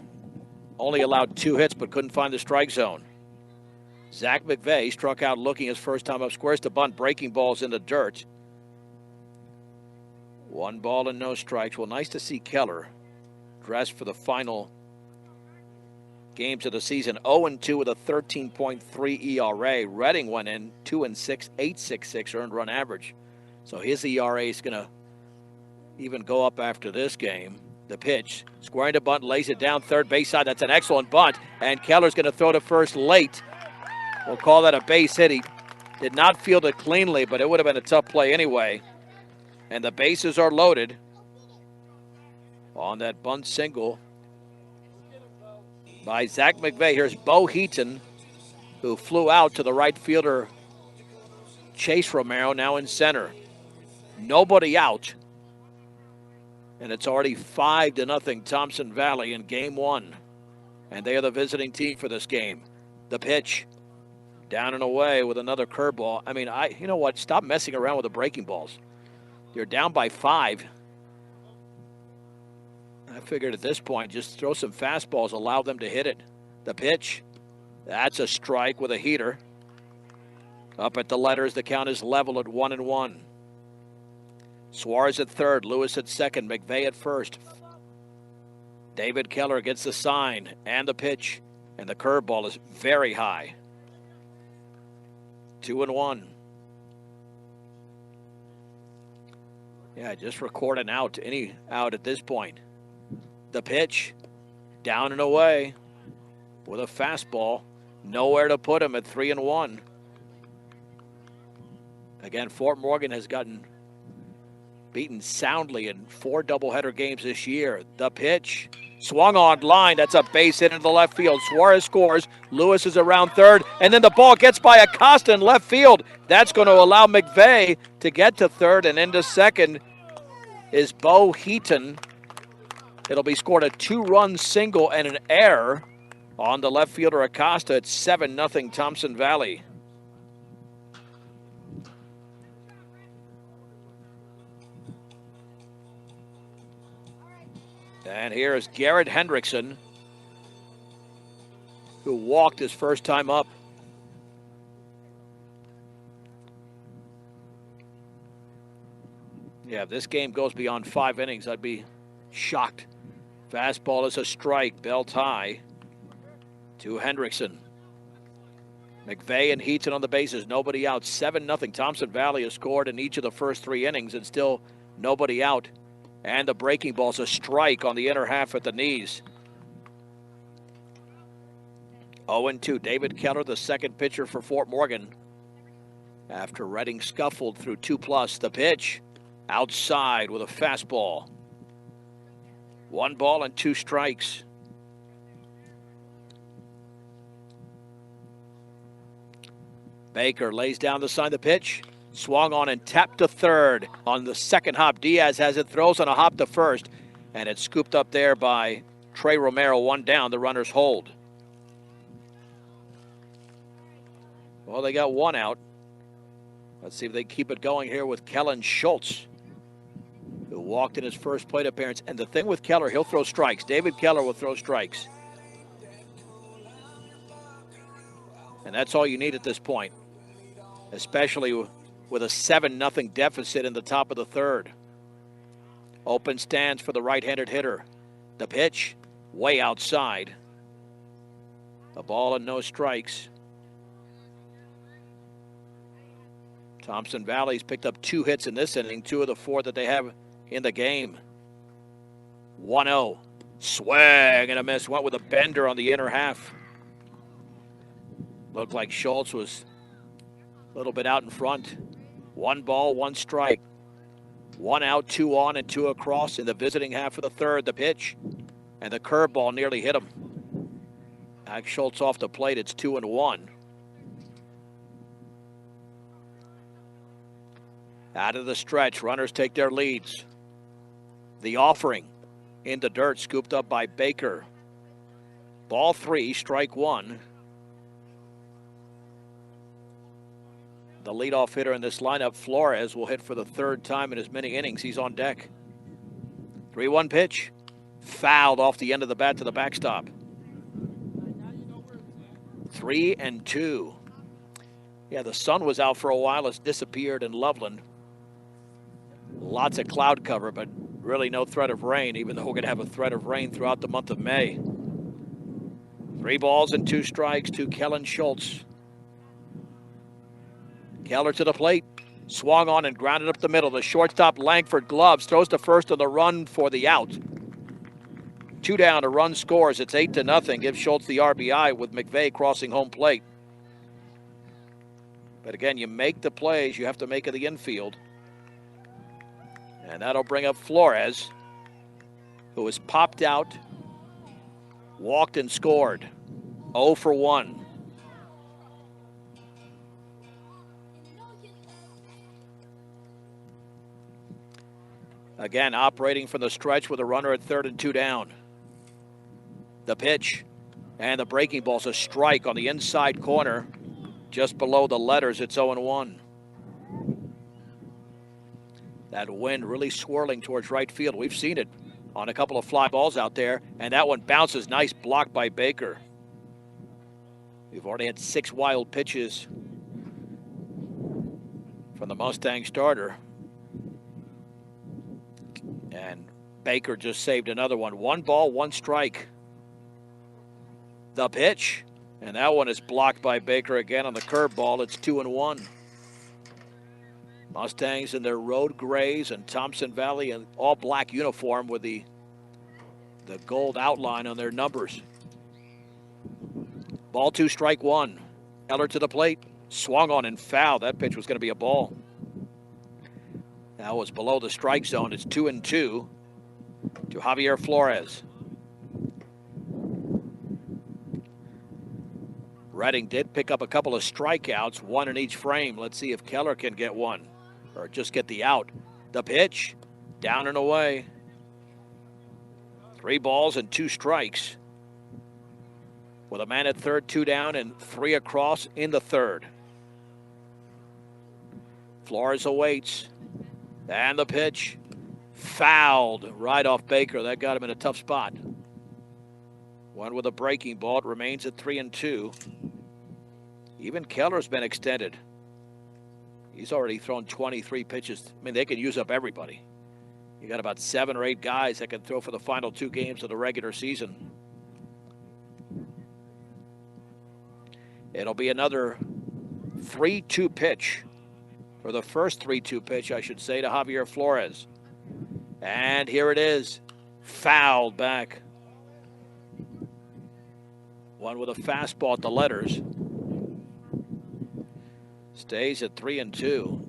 Only allowed 2 hits, but couldn't find the strike zone. Zach McVeigh struck out looking his first time up, squares to bunt, breaking balls in the dirt. 1 ball and no strikes. Well, nice to see Keller dressed for the final games of the season. 0-2 with a 13.3 ERA. Redding went in 2-6, 8.66 earned run average. So his ERA is going to even go up after this game. The pitch, squaring to bunt, lays it down third base side. That's an excellent bunt, and Keller's going to throw to first late. We'll call that a base hit. He did not field it cleanly, but it would have been a tough play anyway. And the bases are loaded on that bunt single by Zach McVeigh. Here's Bo Heaton, who flew out to the right fielder Chase Romero, now in center. Nobody out. And it's already 5-0 Thompson Valley in game 1. And they are the visiting team for this game. The pitch, down and away with another curveball. I mean, you know what? Stop messing around with the breaking balls. You're down by 5. I figured at this point, just throw some fastballs, allow them to hit it. The pitch, that's a strike with a heater. Up at the letters, the count is level at 1-1. Suarez at third, Lewis at second, McVeigh at first. David Keller gets the sign and the pitch, and the curveball is very high. 2-1. Yeah, just record an out, any out at this point. The pitch, down and away with a fastball. Nowhere to put him at 3-1. Again, Fort Morgan has gotten beaten soundly in 4 doubleheader games this year. The pitch, swung on line. That's a base hit into the left field. Suarez scores. Lewis is around third, and then the ball gets by Acosta in left field. That's going to allow McVeigh to get to third, and into second is Bo Heaton. It'll be scored a 2-run single and an error on the left fielder Acosta. It's 7-0 Thompson Valley. And here is Garrett Hendrickson, who walked his first time up. Yeah, if this game goes beyond 5 innings, I'd be shocked. Fastball is a strike, belt high to Hendrickson. McVeigh and Heaton on the bases, nobody out. 7-0. Thompson Valley has scored in each of the first 3 innings and still nobody out. And the breaking ball's a strike on the inner half at the knees. 0-2. David Keller, the second pitcher for Fort Morgan. After Reading scuffled through 2+, the pitch outside with a fastball. 1 ball and 2 strikes. Baker lays down the sign, the pitch. Swung on and tapped to third on the second hop. Diaz has it, throws on a hop to first, and it's scooped up there by Trey Romero. 1 down, the runners hold. Well, they got 1 out. Let's see if they keep it going here with Kellen Schultz, who walked in his first plate appearance. And the thing with Keller, he'll throw strikes. David Keller will throw strikes. And that's all you need at this point, especially with a 7-0 deficit in the top of the third. Open stands for the right-handed hitter. The pitch, way outside. A ball and no strikes. Thompson Valley's picked up 2 hits in this inning, 2 of the 4 that they have in the game. 1-0. Swing and a miss. Went with a bender on the inner half. Looked like Schultz was a little bit out in front. 1 ball, 1 strike. 1 out, 2 on, and 2 across in the visiting half of the third. The pitch, and the curveball nearly hit him. Back Schultz off the plate. It's 2-1. Out of the stretch, runners take their leads. The offering in the dirt, scooped up by Baker. Ball 3, strike 1. The leadoff hitter in this lineup, Flores, will hit for the 3rd time in as many innings. He's on deck. 3-1 pitch. Fouled off the end of the bat to the backstop. 3-2. Yeah, the sun was out for a while. It's disappeared in Loveland. Lots of cloud cover, but really no threat of rain, even though we're going to have a threat of rain throughout the month of May. 3 balls and 2 strikes to Kellen Schultz. Keller to the plate, swung on and grounded up the middle. The shortstop Langford gloves, throws to first on the run for the out. 2 down, a run scores. It's 8-0. Gives Schultz the RBI with McVeigh crossing home plate. But again, you make the plays, you have to make it the infield. And that'll bring up Flores, who has popped out, walked and scored. 0 for 1. Again, operating from the stretch with a runner at 3rd and 2 down. The pitch, and the breaking ball's a strike on the inside corner. Just below the letters, it's 0-1. That wind really swirling towards right field. We've seen it on a couple of fly balls out there, and that one bounces. Nice block by Baker. We've already had 6 wild pitches from the Mustang starter. And Baker just saved another one. 1 ball, 1 strike. The pitch. And that one is blocked by Baker again on the curveball. It's 2-1. Mustangs in their road grays and Thompson Valley in all black uniform with the gold outline on their numbers. Ball 2, strike 1. Keller to the plate. Swung on and fouled. That pitch was going to be a ball. That was below the strike zone. It's 2-2 to Javier Flores. Redding did pick up a couple of strikeouts, 1 in each frame. Let's see if Keller can get one or just get the out. The pitch, down and away. 3 balls and 2 strikes. With a man at third, 2 down, and 3 across in the third. Flores awaits. And the pitch, fouled right off Baker. That got him in a tough spot. One with a breaking ball. It remains at 3-2. Even Keller's been extended. He's already thrown 23 pitches. I mean, they can use up everybody. You got about 7 or 8 guys that can throw for the final 2 games of the regular season. It'll be another 3-2 pitch, or the first 3-2 pitch, I should say, to Javier Flores. And here it is, fouled back. One with a fastball at the letters. Stays at 3-2.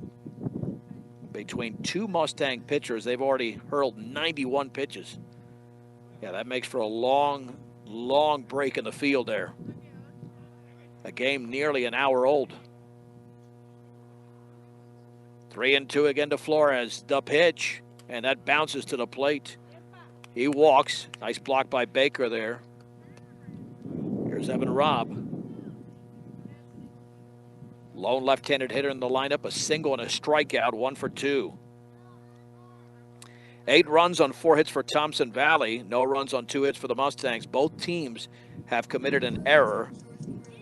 Between 2 Mustang pitchers, they've already hurled 91 pitches. Yeah, that makes for a long, long break in the field there. A game nearly an hour old. 3-2 again to Flores. The pitch, and that bounces to the plate. He walks. Nice block by Baker there. Here's Evan Robb. Lone left-handed hitter in the lineup, a single and a strikeout, 1 for 2. 8 runs on 4 hits for Thompson Valley, no runs on 2 hits for the Mustangs. Both teams have committed an error.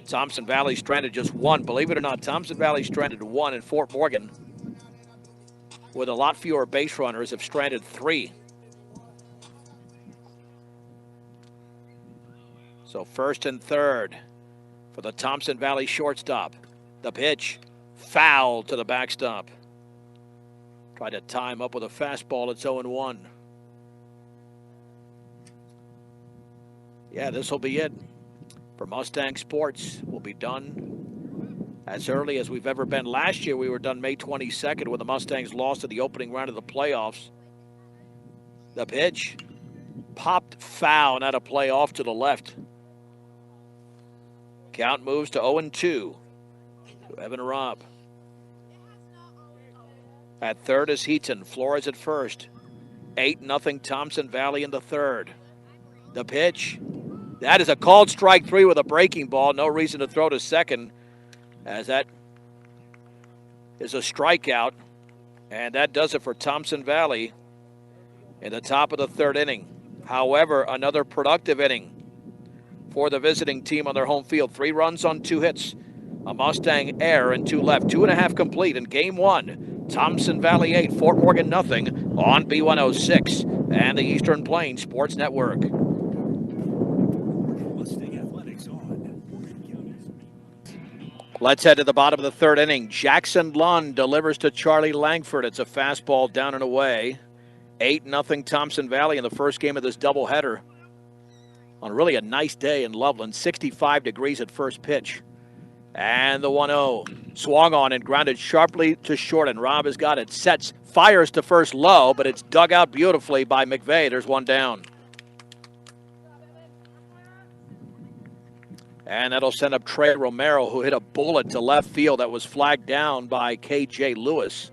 Thompson Valley stranded just 1. Believe it or not, Thompson Valley stranded 1, and Fort Morgan, with a lot fewer base runners, have stranded 3. So first and third for the Thompson Valley shortstop. The pitch, foul to the backstop. Tried to tie him up with a fastball. It's 0-1. Yeah, this will be it for Mustang Sports. We'll be done as early as we've ever been. Last year, we were done May 22nd when the Mustangs lost in the opening round of the playoffs. The pitch, popped foul, not a play off to the left. Count moves to 0-2 to Evan Robb. At third is Heaton. Flores at first. 8-0 Thompson Valley in the third. The pitch. That is a called strike 3 with a breaking ball. No reason to throw to second, as that is a strikeout. And that does it for Thompson Valley in the top of the third inning. However, another productive inning for the visiting team on their home field. 3 runs on 2 hits. A Mustang error and 2 left. 2.5 complete in game 1. Thompson Valley 8, Fort Morgan nothing on B106 and the Eastern Plains Sports Network. Let's head to the bottom of the third inning. Jackson Lund delivers to Charlie Langford. It's a fastball down and away. 8-0 Thompson Valley in the first game of this doubleheader. On really a nice day in Loveland. 65 degrees at first pitch. And the 1-0. Swung on and grounded sharply to short, and Robb has got it. Sets, fires to first low, but it's dug out beautifully by McVeigh. There's 1 down. And that'll send up Trey Romero, who hit a bullet to left field that was flagged down by K.J. Lewis.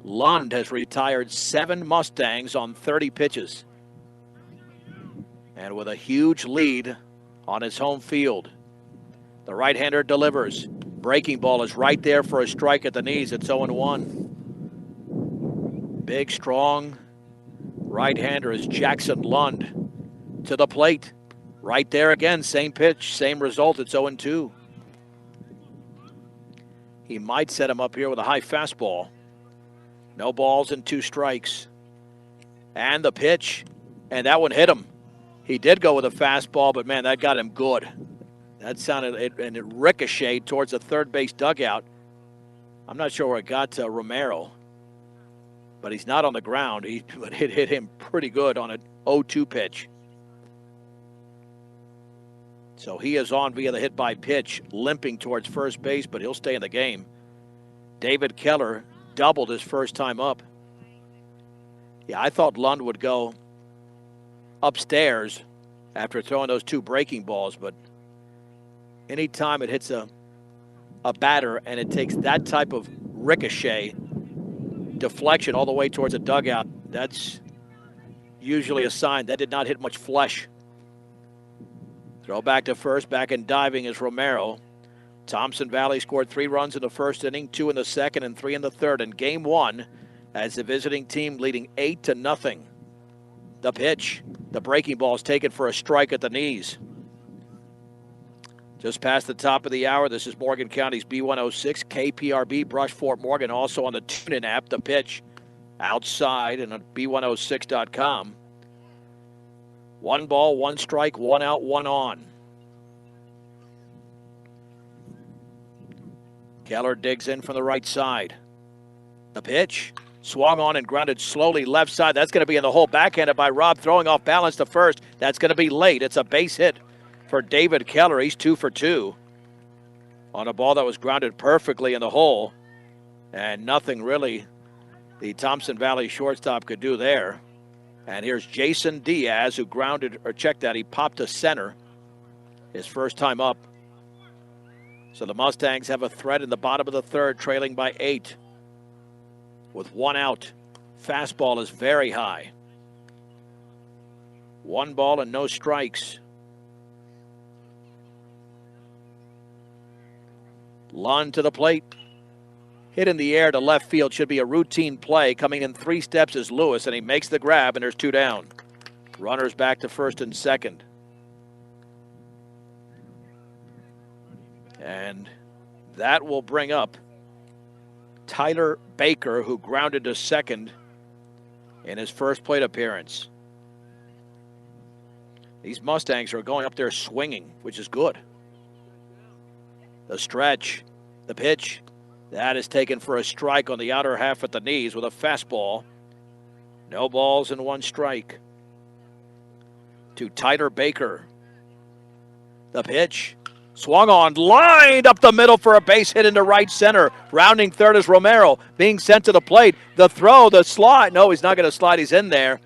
Lund has retired 7 Mustangs on 30 pitches. And with a huge lead on his home field. The right-hander delivers. Breaking ball is right there for a strike at the knees. It's 0-1. Big, strong right-hander is Jackson Lund to the plate. Right there again, same pitch, same result. It's 0-2. He might set him up here with a high fastball. No balls and 2 strikes. And the pitch. And that one hit him. He did go with a fastball, but, man, that got him good. That sounded, and it ricocheted towards the third base dugout. I'm not sure where it got to Romero, but he's not on the ground. But it hit him pretty good on an 0-2 pitch. So he is on via the hit by pitch, limping towards first base, but he'll stay in the game. David Keller doubled his first time up. Yeah, I thought Lund would go upstairs after throwing those 2 breaking balls, but anytime it hits a batter and it takes that type of ricochet deflection all the way towards a dugout, that's usually a sign that did not hit much flesh. Throw back to first, back and diving is Romero. Thompson Valley scored 3 runs in the first inning, 2 in the second, and 3 in the third in game 1 as the visiting team leading 8-0. The pitch. The breaking ball is taken for a strike at the knees. Just past the top of the hour, this is Morgan County's B106, KPRB, Brush Fort Morgan, also on the TuneIn app. The pitch outside and on B106.com. 1 ball, 1 strike, 1 out, 1 on. Keller digs in from the right side. The pitch. Swung on and grounded slowly left side. That's going to be in the hole. Backhanded by Robb, throwing off balance to first. That's going to be late. It's a base hit for David Keller. He's 2 for 2 on a ball that was grounded perfectly in the hole. And nothing really the Thompson Valley shortstop could do there. And here's Jason Diaz, who grounded, or checked that. He popped to center his first time up. So the Mustangs have a threat in the bottom of the third, trailing by 8. With 1 out. Fastball is very high. 1 ball and no strikes. Lund to the plate. Hit in the air to left field. Should be a routine play. Coming in 3 steps is Lewis, and he makes the grab, and there's 2 down. Runners back to first and second. And that will bring up Tyler Baker, who grounded to second in his first plate appearance. These Mustangs are going up there swinging, which is good. The stretch, the pitch, that is taken for a strike on the outer half at the knees with a fastball. No balls and 1 strike. To Tyler Baker. The pitch. Swung on, lined up the middle for a base hit into right center. Rounding third is Romero, being sent to the plate. The throw, the slide. No, he's not going to slide. He's in there.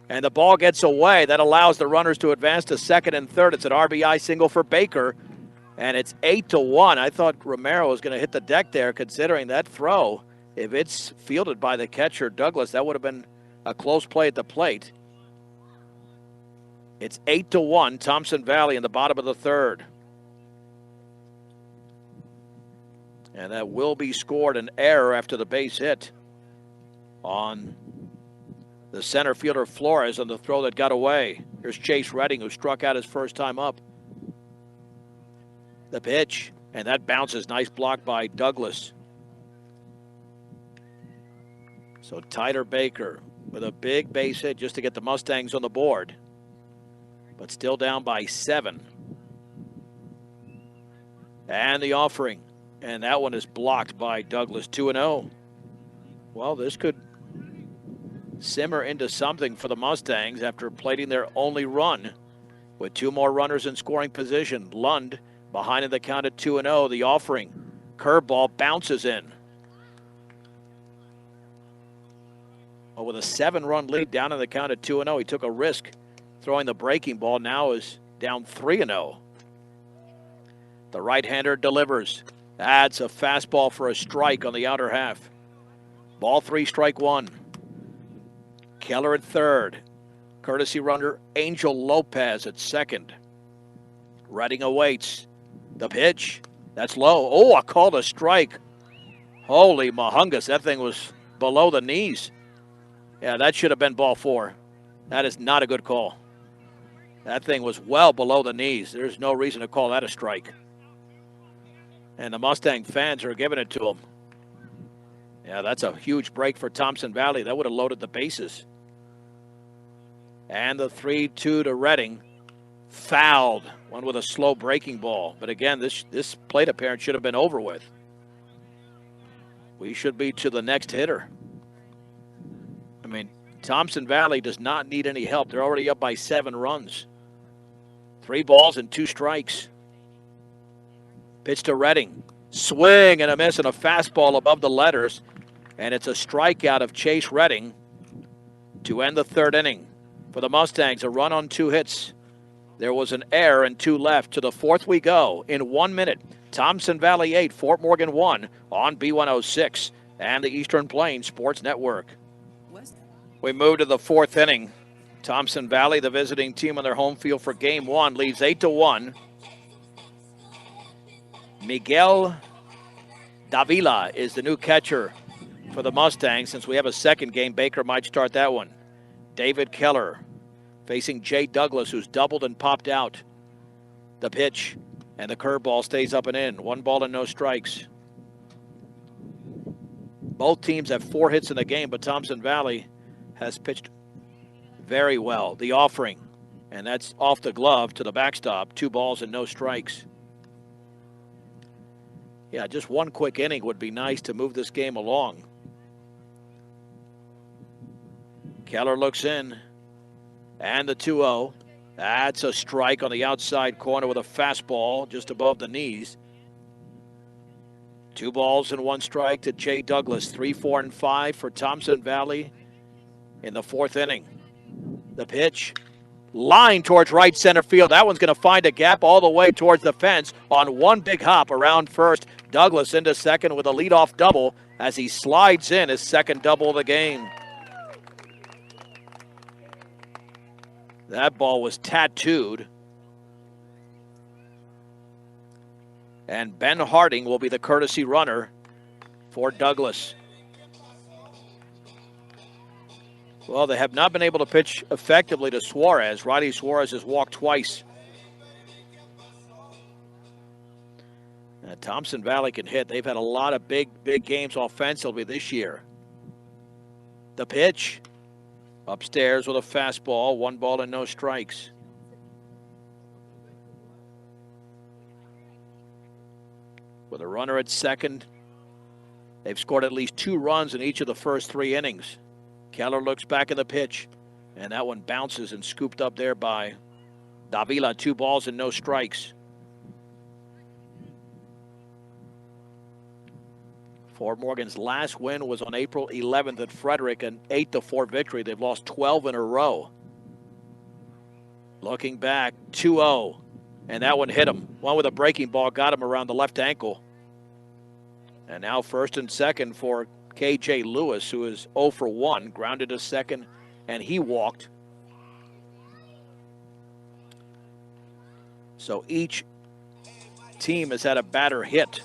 And the ball gets away. That allows the runners to advance to second and third. It's an RBI single for Baker. And it's 8-1. I thought Romero was going to hit the deck there, considering that throw. If it's fielded by the catcher, Douglas, that would have been a close play at the plate. It's 8-1, Thompson Valley in the bottom of the third. And that will be scored an error after the base hit on the center fielder Flores on the throw that got away. Here's Chase Redding, who struck out his first time up. The pitch, and that bounces. Nice block by Douglas. So Tyler Baker with a big base hit just to get the Mustangs on the board, but still down by 7. And the offering. And that one is blocked by Douglas, 2-0. Well, this could simmer into something for the Mustangs after plating their only run with 2 more runners in scoring position. Lund behind in the count at 2-0. The offering. Curveball bounces in. Well, with a 7-run lead down in the count at 2-0, he took a risk throwing the breaking ball. Now is down 3-0. The right-hander delivers. That's a fastball for a strike on the outer half. Ball 3, strike 1. Keller at third. Courtesy runner Angel Lopez at second. Redding awaits. The pitch. That's low. Oh, a call to strike. Holy mahungus. That thing was below the knees. Yeah, that should have been ball 4. That is not a good call. That thing was well below the knees. There's no reason to call that a strike. And the Mustang fans are giving it to him. Yeah, that's a huge break for Thompson Valley. That would have loaded the bases. And the 3-2 to Redding. Fouled. One with a slow breaking ball. But again, this plate appearance should have been over with. We should be to the next hitter. I mean, Thompson Valley does not need any help. They're already up by 7 runs. 3 balls and 2 strikes. Pitch to Redding. Swing and a miss and a fastball above the letters. And it's a strikeout of Chase Redding to end the 3rd inning. For the Mustangs, a run on 2 hits. There was an error and 2 left. To the 4th we go in 1 minute. Thompson Valley 8, Fort Morgan 1 on B106 and the Eastern Plains Sports Network. We move to the 4th inning. Thompson Valley, the visiting team on their home field for game 1, leads 8-1. Miguel Davila is the new catcher for the Mustangs. Since we have a second game, Baker might start that one. David Keller facing Jay Douglas, who's doubled and popped out. The pitch, and the curveball stays up and in. 1 ball and no strikes. Both teams have 4 hits in the game, but Thompson Valley has pitched very well. The offering, and that's off the glove to the backstop. 2 balls and no strikes. Yeah, just 1 quick inning would be nice to move this game along. Keller looks in, and the 2-0. That's a strike on the outside corner with a fastball just above the knees. 2 balls and 1 strike to Jay Douglas. 3, 4, and 5 for Thompson Valley in the 4th inning. The pitch, line towards right center field. That one's going to find a gap all the way towards the fence on 1 big hop around first. Douglas into second with a leadoff double as he slides in his 2nd double of the game. That ball was tattooed. And Ben Harding will be the courtesy runner for Douglas. Well, they have not been able to pitch effectively to Suarez. Riley Suarez has walked twice. Thompson Valley can hit. They've had a lot of big games offensively this year. The pitch. Upstairs with a fastball, 1 ball and no strikes. With a runner at second, they've scored at least 2 runs in each of the first 3 innings. Keller looks back at the pitch, and that one bounces and scooped up there by Davila. 2 balls and no strikes. Fort Morgan's last win was on April 11th at Frederick, an 8-4 victory. They've lost 12 in a row. Looking back, 2-0, and that one hit him. One with a breaking ball got him around the left ankle. And now 1st and 2nd for K.J. Lewis, who is 0 for 1, grounded to second, and he walked. So each team has had a batter hit.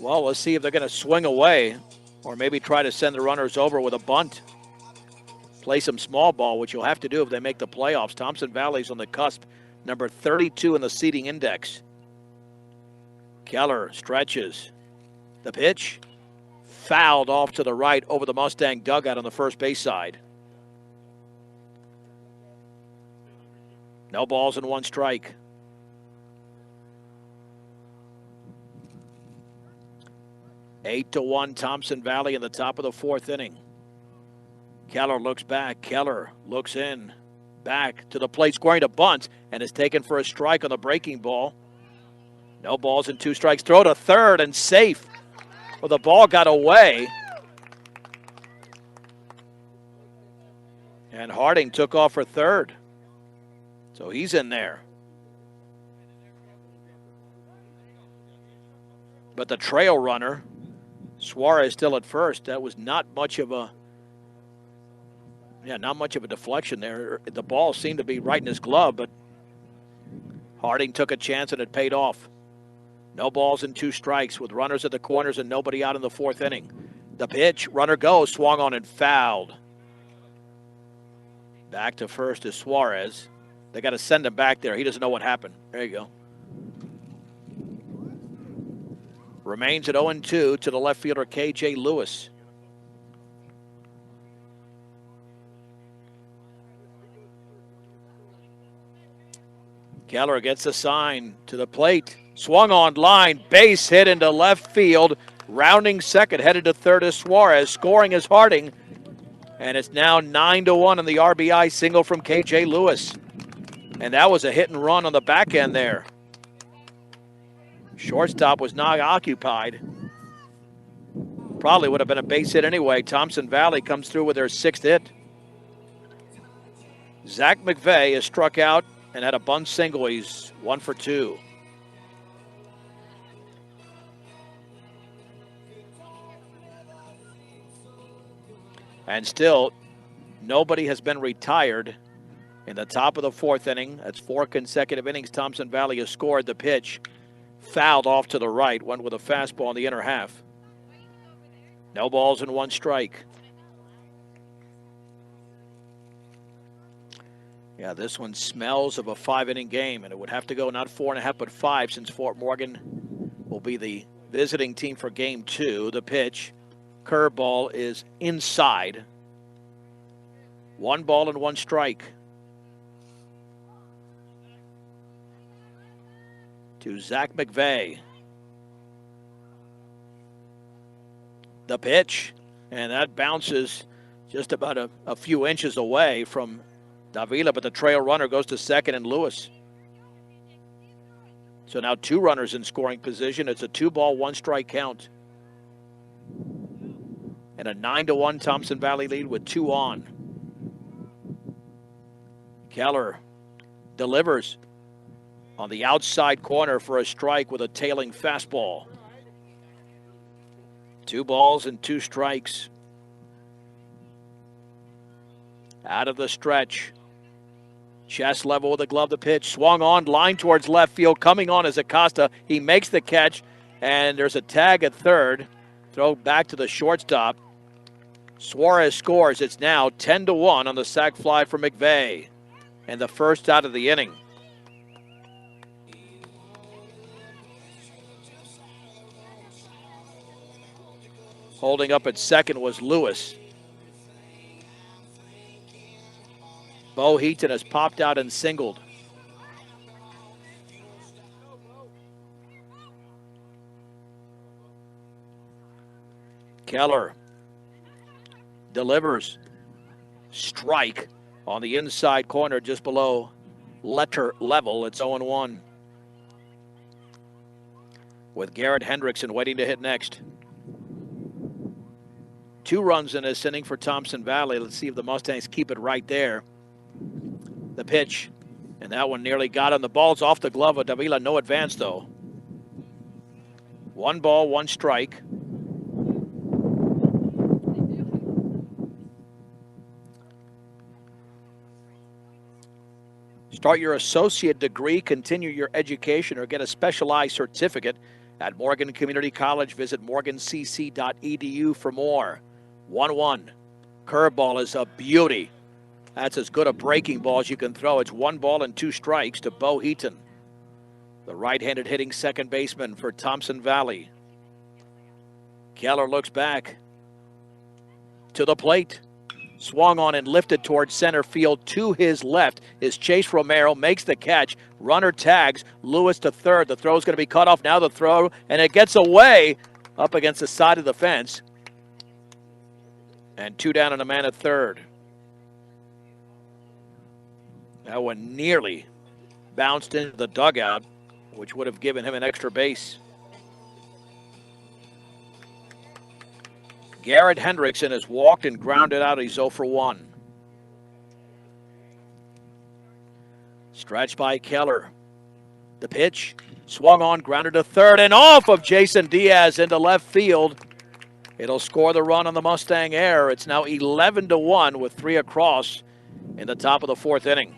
Well, let's see if they're going to swing away or maybe try to send the runners over with a bunt. Play some small ball, which you'll have to do if they make the playoffs. Thompson Valley's on the cusp, number 32 in the seeding index. Keller stretches. The pitch, fouled off to the right over the Mustang dugout on the first base side. No balls and 1 strike. Eight to 1 Thompson Valley in the top of the 4th inning. Keller looks back. Keller looks in. Back to the plate, scoring a bunt, and is taken for a strike on the breaking ball. No balls and 2 strikes. Throw to third and safe. Well, the ball got away. And Harding took off for third. So he's in there. But the trail runner, Suarez, still at first. That was not much of a deflection there. The ball seemed to be right in his glove, but Harding took a chance and it paid off. No balls and 2 strikes with runners at the corners and nobody out in the 4th inning. The pitch, runner goes, swung on and fouled. Back to first is Suarez. They got to send him back there. He doesn't know what happened. There you go. Remains at 0-2 to the left fielder, K.J. Lewis. Keller gets a sign to the plate. Swung on line, base hit into left field. Rounding second, headed to third is Suarez. Scoring is Harding. And it's now 9-1 on the RBI single from K.J. Lewis. And that was a hit and run on the back end there. Shortstop was not occupied. Probably would have been a base hit anyway. Thompson Valley comes through with their 6th hit. Zach McVeigh is struck out and had a bunt single. He's 1 for 2. And still, nobody has been retired in the top of the 4th inning. That's 4 consecutive innings. Thompson Valley has scored. The pitch fouled off to the right, went with a fastball in the inner half. No balls and 1 strike. Yeah, this one smells of a 5-inning game, and it would have to go not 4.5 but 5, since Fort Morgan will be the visiting team for game 2. The pitch, curveball, is inside. 1 ball and 1 strike. To Zach McVeigh. The pitch, and that bounces just about a few inches away from Davila, but the trail runner goes to second and Lewis. So now 2 runners in scoring position. It's a 2-ball, 1 strike count. And a 9-1 Thompson Valley lead with 2 on. Keller delivers on the outside corner for a strike with a tailing fastball. 2 balls and 2 strikes. Out of the stretch. Chest level with the glove, the pitch. Swung on, line towards left field. Coming on is Acosta. He makes the catch, and there's a tag at third. Throw back to the shortstop. Suarez scores. It's now 10-1 on the sac fly for McVeigh. And the first out of the inning. Holding up at second was Lewis. Bo Heaton has popped out and singled. Keller delivers. Strike on the inside corner just below letter level. It's 0-1. With Garrett Hendrickson waiting to hit next. 2 runs in this inning for Thompson Valley. Let's see if the Mustangs keep it right there. The pitch, and that one nearly got him. The ball's off the glove of Davila. No advance, though. 1 ball, 1 strike. Start your associate degree, continue your education, or get a specialized certificate at Morgan Community College. Visit morgancc.edu for more. 1-1. Curveball is a beauty. That's as good a breaking ball as you can throw. It's 1 ball and 2 strikes to Bo Heaton, the right-handed hitting second baseman for Thompson Valley. Keller looks back to the plate. Swung on and lifted towards center field. To his left is Chase Romero. Makes the catch. Runner tags. Lewis to third. The throw's going to be cut off. Now the throw, and it gets away up against the side of the fence. And 2 down and a man at third. That one nearly bounced into the dugout, which would have given him an extra base. Garrett Hendrickson has walked and grounded out. He's 0 for 1. Stretched by Keller. The pitch, swung on, grounded to third, and off of Jason Diaz into left field. It'll score the run on the Mustang air. It's now 11-1 with 3 across in the top of the 4th inning.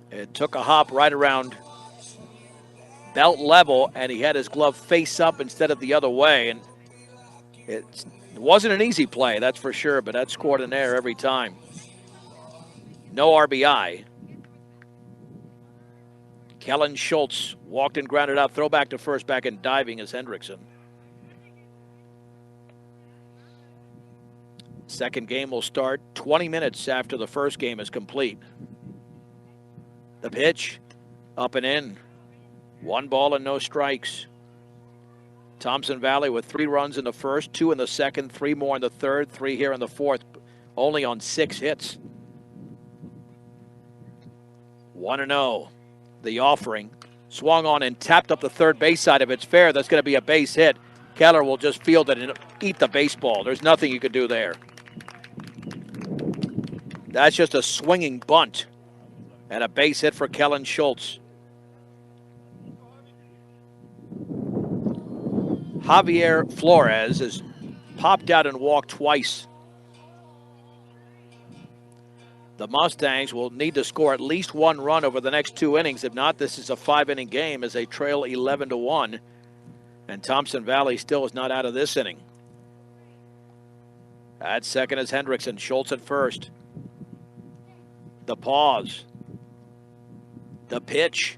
It took a hop right around belt level, and he had his glove face up instead of the other way. And it wasn't an easy play, that's for sure, but that scored an error every time. No RBI. Kellen Schultz walked and grounded out. Throw back to first, back and diving is Hendrickson. Second game will start 20 minutes after the first game is complete. The pitch, up and in. 1 ball and no strikes. Thompson Valley with 3 runs in the first, 2 in the second, 3 more in the third, 3 here in the fourth, only on 6 hits. 1-0. The offering. Swung on and tapped up the third base side. If it's fair, that's going to be a base hit. Keller will just field it and eat the baseball. There's nothing you can do there. That's just a swinging bunt and a base hit for Kellen Schultz. Javier Flores has popped out and walked twice. The Mustangs will need to score at least 1 run over the next 2 innings. If not, this is a 5-inning game as they trail 11-1. And Thompson Valley still is not out of this inning. At second is Hendrickson. Schultz at first. The pause. The pitch.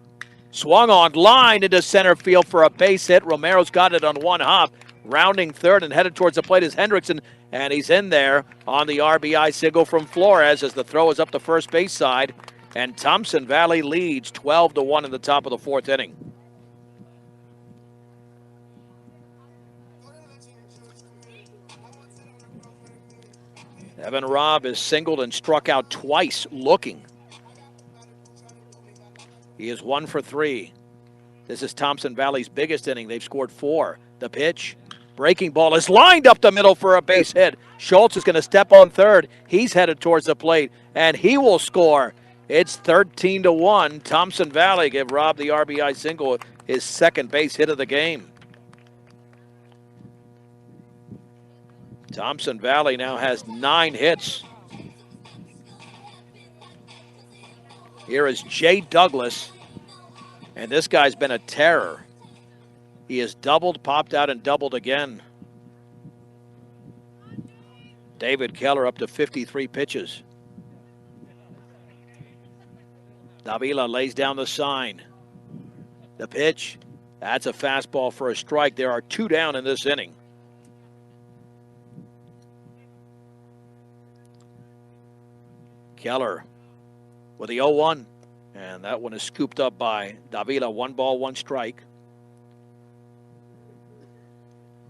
Swung on, line into center field for a base hit. Romero's got it on 1 hop. Rounding third and headed towards the plate is Hendrickson. And he's in there on the RBI single from Flores as the throw is up the first base side. And Thompson Valley leads 12-1 in the top of the 4th inning. Evan Robb is singled and struck out twice looking. He is 1 for 3. This is Thompson Valley's biggest inning. They've scored 4. The pitch. Breaking ball is lined up the middle for a base hit. Schultz is going to step on third. He's headed towards the plate, and he will score. It's 13-1. Thompson Valley give Robb the RBI single, his second base hit of the game. Thompson Valley now has 9 hits. Here is Jay Douglas, and this guy's been a terror. He has doubled, popped out, and doubled again. David Keller up to 53 pitches. Davila lays down the sign. The pitch, that's a fastball for a strike. There are 2 down in this inning. Keller with the 0-1, and that one is scooped up by Davila. 1 ball, 1 strike.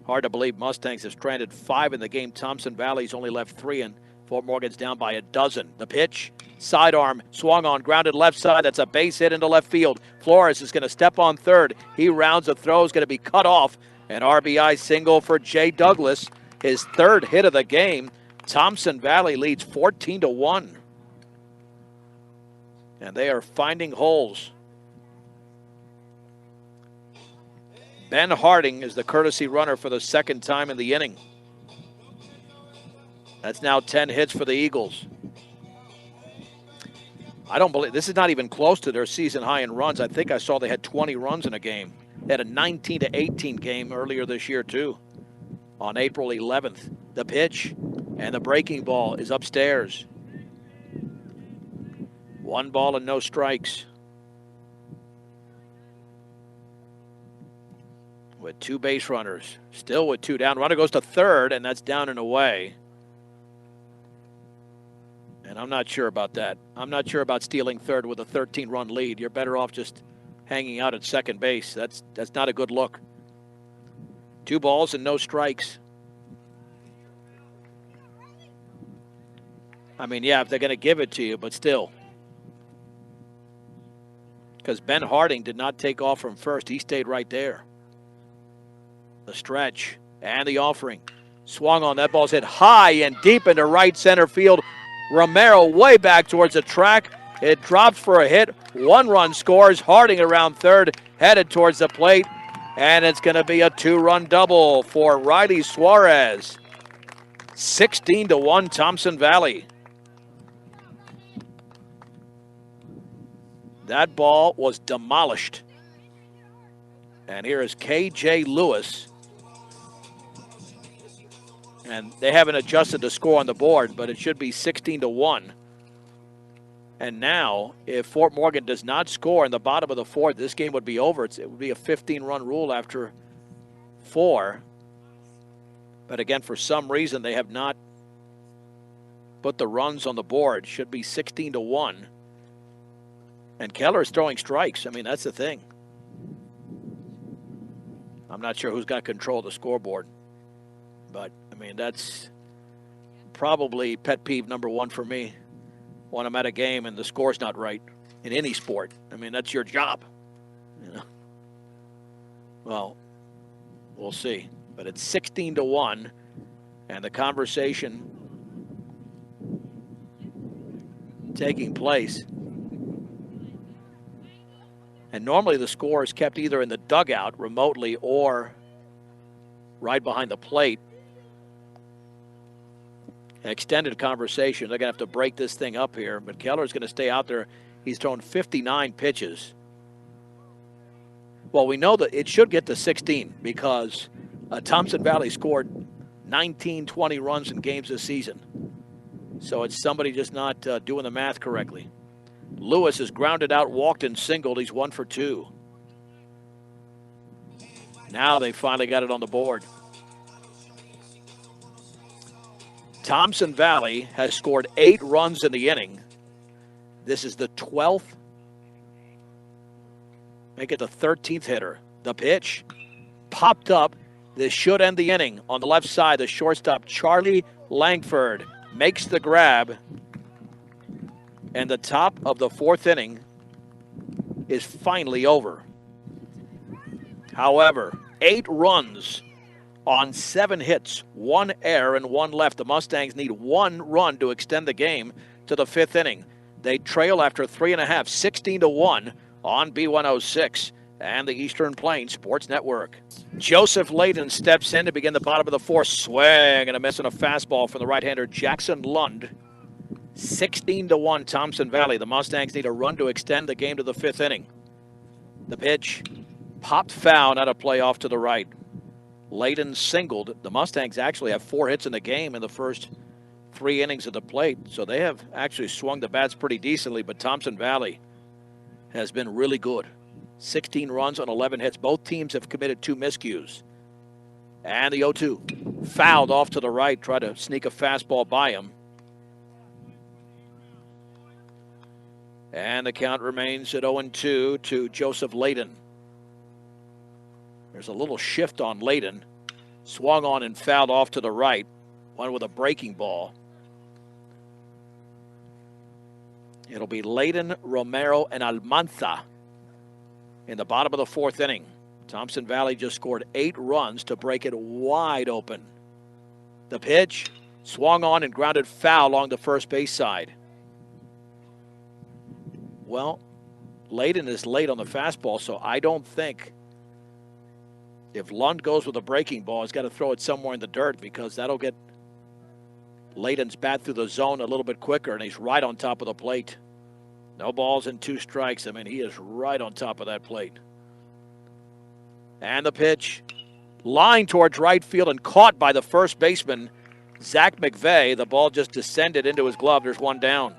Hard to believe Mustangs have stranded 5 in the game. Thompson Valley's only left 3, and Fort Morgan's down by a dozen. The pitch, sidearm, swung on, grounded left side. That's a base hit into left field. Flores is going to step on third. He rounds the throw, is going to be cut off. An RBI single for Jay Douglas, his 3rd hit of the game. Thompson Valley leads 14-1. And they are finding holes. Ben Harding is the courtesy runner for the 2nd time in the inning. That's now 10 hits for the Eagles. I don't believe this is not even close to their season high in runs. I think I saw they had 20 runs in a game. They had a 19-18 game earlier this year too. On April 11th, the pitch and the breaking ball is upstairs. 1 ball and no strikes. With 2 base runners, still with 2 down. Runner goes to third, and that's down and away. And I'm not sure about that. I'm not sure about stealing third with a 13-run lead. You're better off just hanging out at second base. That's not a good look. 2 balls and no strikes. I mean, yeah, if they're going to give it to you, but still. Because Ben Harding did not take off from first. He stayed right there. The stretch and the offering. Swung on. That ball's hit high and deep into right center field. Romero way back towards the track. It drops for a hit. 1 run scores. Harding around third, headed towards the plate. And it's going to be a 2-run double for Riley Suarez. 16-1 Thompson Valley. That ball was demolished. And here is K.J. Lewis. And they haven't adjusted the score on the board, but it should be 16-1. And now, if Fort Morgan does not score in the bottom of the fourth, this game would be over. It would be a 15-run rule after 4. But again, for some reason, they have not put the runs on the board. Should be 16-1. And Keller is throwing strikes. I mean, that's the thing. I'm not sure who's got control of the scoreboard. But, I mean, that's probably pet peeve number 1 for me when I'm at a game and the score's not right in any sport. I mean, that's your job. You know? Well, we'll see. But it's 16-1, and the conversation taking place. And normally the score is kept either in the dugout remotely or right behind the plate. An extended conversation. They're going to have to break this thing up here, but Keller's going to stay out there. He's thrown 59 pitches. Well, we know that it should get to 16 because Thompson Valley scored 19, 20 runs in games this season. So it's somebody just not doing the math correctly. Lewis is grounded out, walked and singled. He's 1 for 2. Now they finally got it on the board. Thompson Valley has scored 8 runs in the inning. This is the 12th. Make it the 13th hitter. The pitch popped up. This should end the inning. On the left side, the shortstop, Charlie Langford, makes the grab. And the top of the 4th inning is finally over. However, 8 runs on 7 hits, 1 error and 1 left. The Mustangs need 1 run to extend the game to the 5th inning. They trail after 3.5, 16-1 on B106 and the Eastern Plains Sports Network. Joseph Layden steps in to begin the bottom of the 4th. Swing and a miss on a fastball from the right-hander Jackson Lund. 16-1 Thompson Valley. The Mustangs need a run to extend the game to the 5th inning. The pitch popped foul, out of play off to the right. Layden singled. The Mustangs actually have 4 hits in the game in the first 3 innings at the plate, so they have actually swung the bats pretty decently, but Thompson Valley has been really good. 16 runs on 11 hits. Both teams have committed 2 miscues. And the 0-2 fouled off to the right, tried to sneak a fastball by him. And the count remains at 0-2 to Joseph Layden. There's a little shift on Layden. Swung on and fouled off to the right. One with a breaking ball. It'll be Layden, Romero, and Almanza in the bottom of the 4th inning. Thompson Valley just scored 8 runs to break it wide open. The pitch swung on and grounded foul along the first base side. Well, Layden is late on the fastball, so I don't think if Lund goes with a breaking ball, he's got to throw it somewhere in the dirt because that'll get Layden's bat through the zone a little bit quicker, and he's right on top of the plate. No balls and 2 strikes. I mean, he is right on top of that plate. And the pitch, line towards right field and caught by the first baseman, Zach McVeigh. The ball just descended into his glove. There's 1 down.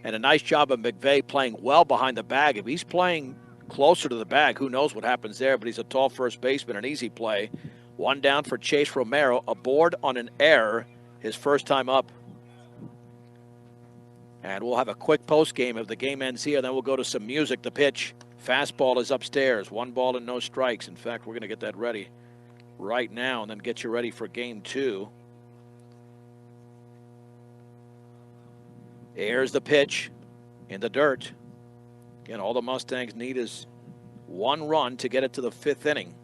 And a nice job of McVeigh playing well behind the bag. If he's playing closer to the bag, who knows what happens there, but he's a tall first baseman, an easy play. 1 down for Chase Romero, aboard on an error, his first time up. And we'll have a quick post game if the game ends here. Then we'll go to some music. The pitch, fastball is upstairs. 1 ball and no strikes. In fact, we're going to get that ready right now and then get you ready for game 2. Here's the pitch in the dirt. Again, all the Mustangs need is 1 run to get it to the 5th inning.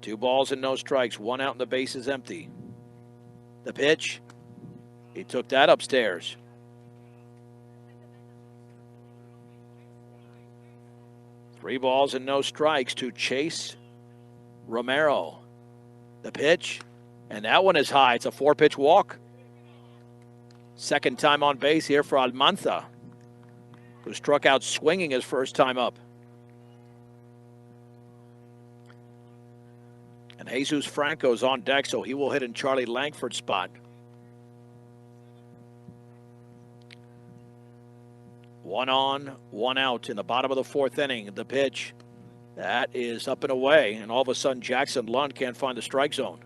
2 balls and no strikes. 1 out and the base is empty. The pitch. He took that upstairs. Three balls and no strikes to Chase Romero. The pitch. And that one is high. It's a 4-pitch walk. Second time on base here for Almanza, who struck out swinging his first time up. And Jesus Franco's on deck, so he will hit in Charlie Langford's spot. 1 on, 1 out in the bottom of the 4th inning. The pitch, that is up and away, and all of a sudden Jackson Lund can't find the strike zone.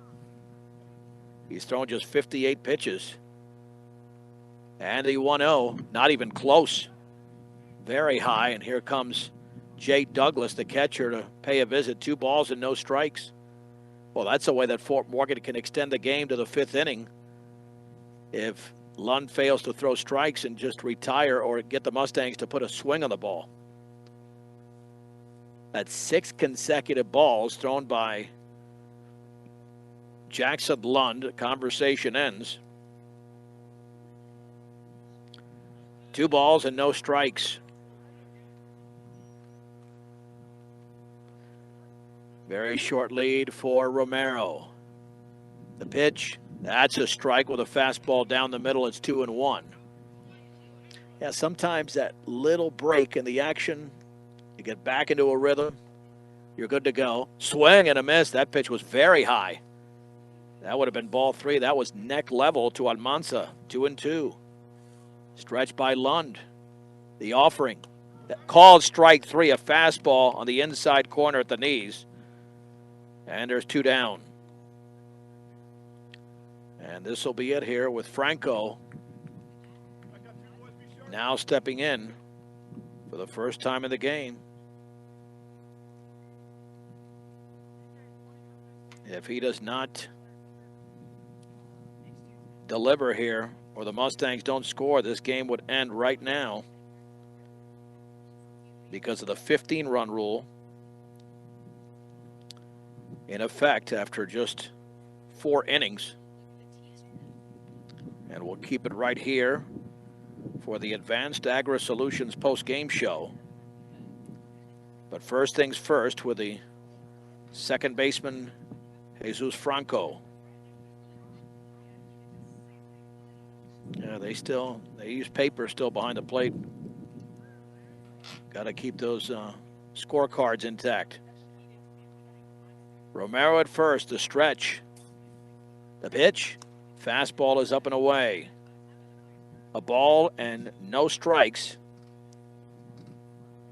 He's thrown just 58 pitches. And the 1-0, not even close. Very high, and here comes Jay Douglas, the catcher, to pay a visit. 2 balls and no strikes. Well, that's a way that Fort Morgan can extend the game to the 5th inning. If Lund fails to throw strikes and just retire or get the Mustangs to put a swing on the ball. That's 6 consecutive balls thrown by Jackson Lund. Conversation ends. 2 balls and no strikes. Very short lead for Romero. The pitch, that's a strike with a fastball down the middle. It's 2-1. Yeah, sometimes that little break in the action, you get back into a rhythm, you're good to go. Swing and a miss. That pitch was very high. That would have been ball 3. That was neck level to Almanza. 2-2. Stretched by Lund. The offering. That called strike 3, a fastball on the inside corner at the knees. And there's 2 down. And this will be it here with Franco now stepping in for the first time in the game. If he does not deliver here, or the Mustangs don't score, this game would end right now because of the 15-run rule in effect after just 4 innings. And we'll keep it right here for the Advanced Agri Solutions post-game show. But first things first with the second baseman, Jesus Franco. Yeah, they use paper still behind the plate. Got to keep those scorecards intact. Romero at first, the stretch. The pitch, fastball is up and away. A ball and no strikes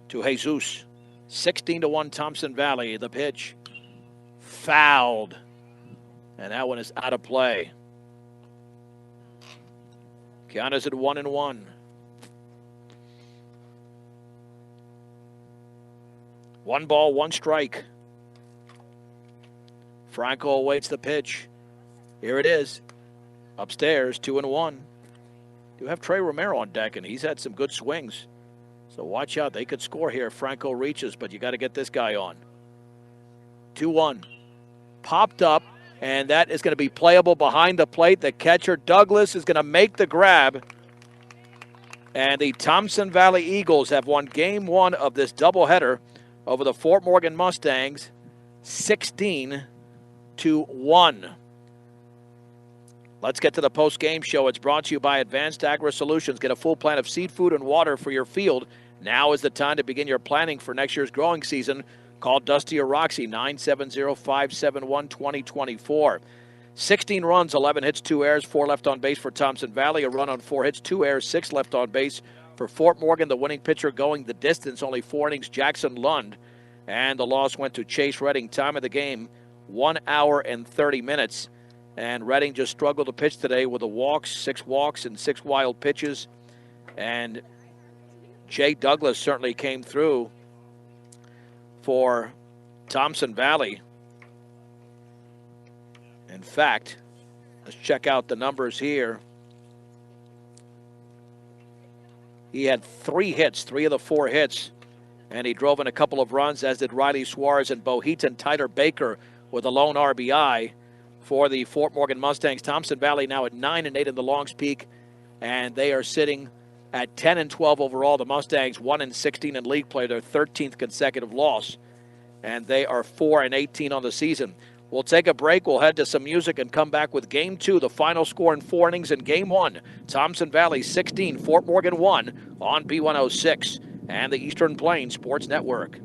to Jesus. 16-1 Thompson Valley. The pitch, fouled. And that one is out of play. Count is at 1-1. 1 ball, 1 strike. Franco awaits the pitch. Here it is. Upstairs, 2-1. Do have Trey Romero on deck, and he's had some good swings. So watch out. They could score here if Franco reaches, but you got to get this guy on. 2-1. Popped up, and that is going to be playable behind the plate. The catcher, Douglas, is going to make the grab. And the Thompson Valley Eagles have won Game 1 of this doubleheader over the Fort Morgan Mustangs, 16-1. Let's get to the post-game show. It's brought to you by Advanced Agri Solutions. Get a full plan of seed, food, and water for your field. Now is the time to begin your planning for next year's growing season. Call Dusty or Roxy, 970-571-2024. 16 runs, 11 hits, 2 errors, 4 left on base for Thompson Valley. A run on 4 hits, 2 errors, 6 left on base for Fort Morgan. The winning pitcher going the distance, only 4 innings, Jackson Lund. And the loss went to Chase Redding. Time of the game, 1 hour and 30 minutes. And Redding just struggled to pitch today with the 6 walks and 6 wild pitches. And Jay Douglas certainly came through for Thompson Valley. In fact, let's check out the numbers here. He had 3 hits, 3 of the 4 hits, and he drove in a couple of runs, as did Riley Suarez and Boheaton Tyler Baker with a lone RBI for the Fort Morgan Mustangs. Thompson Valley now at 9-8 in the Longs Peak, and they are sitting at 10-12 overall. The Mustangs 1-16 in league play, their 13th consecutive loss, and they are 4-18 on the season. We'll take a break. We'll head to some music and come back with Game 2, the final score in 4 innings in Game 1. Thompson Valley 16, Fort Morgan 1 on B106 and the Eastern Plains Sports Network.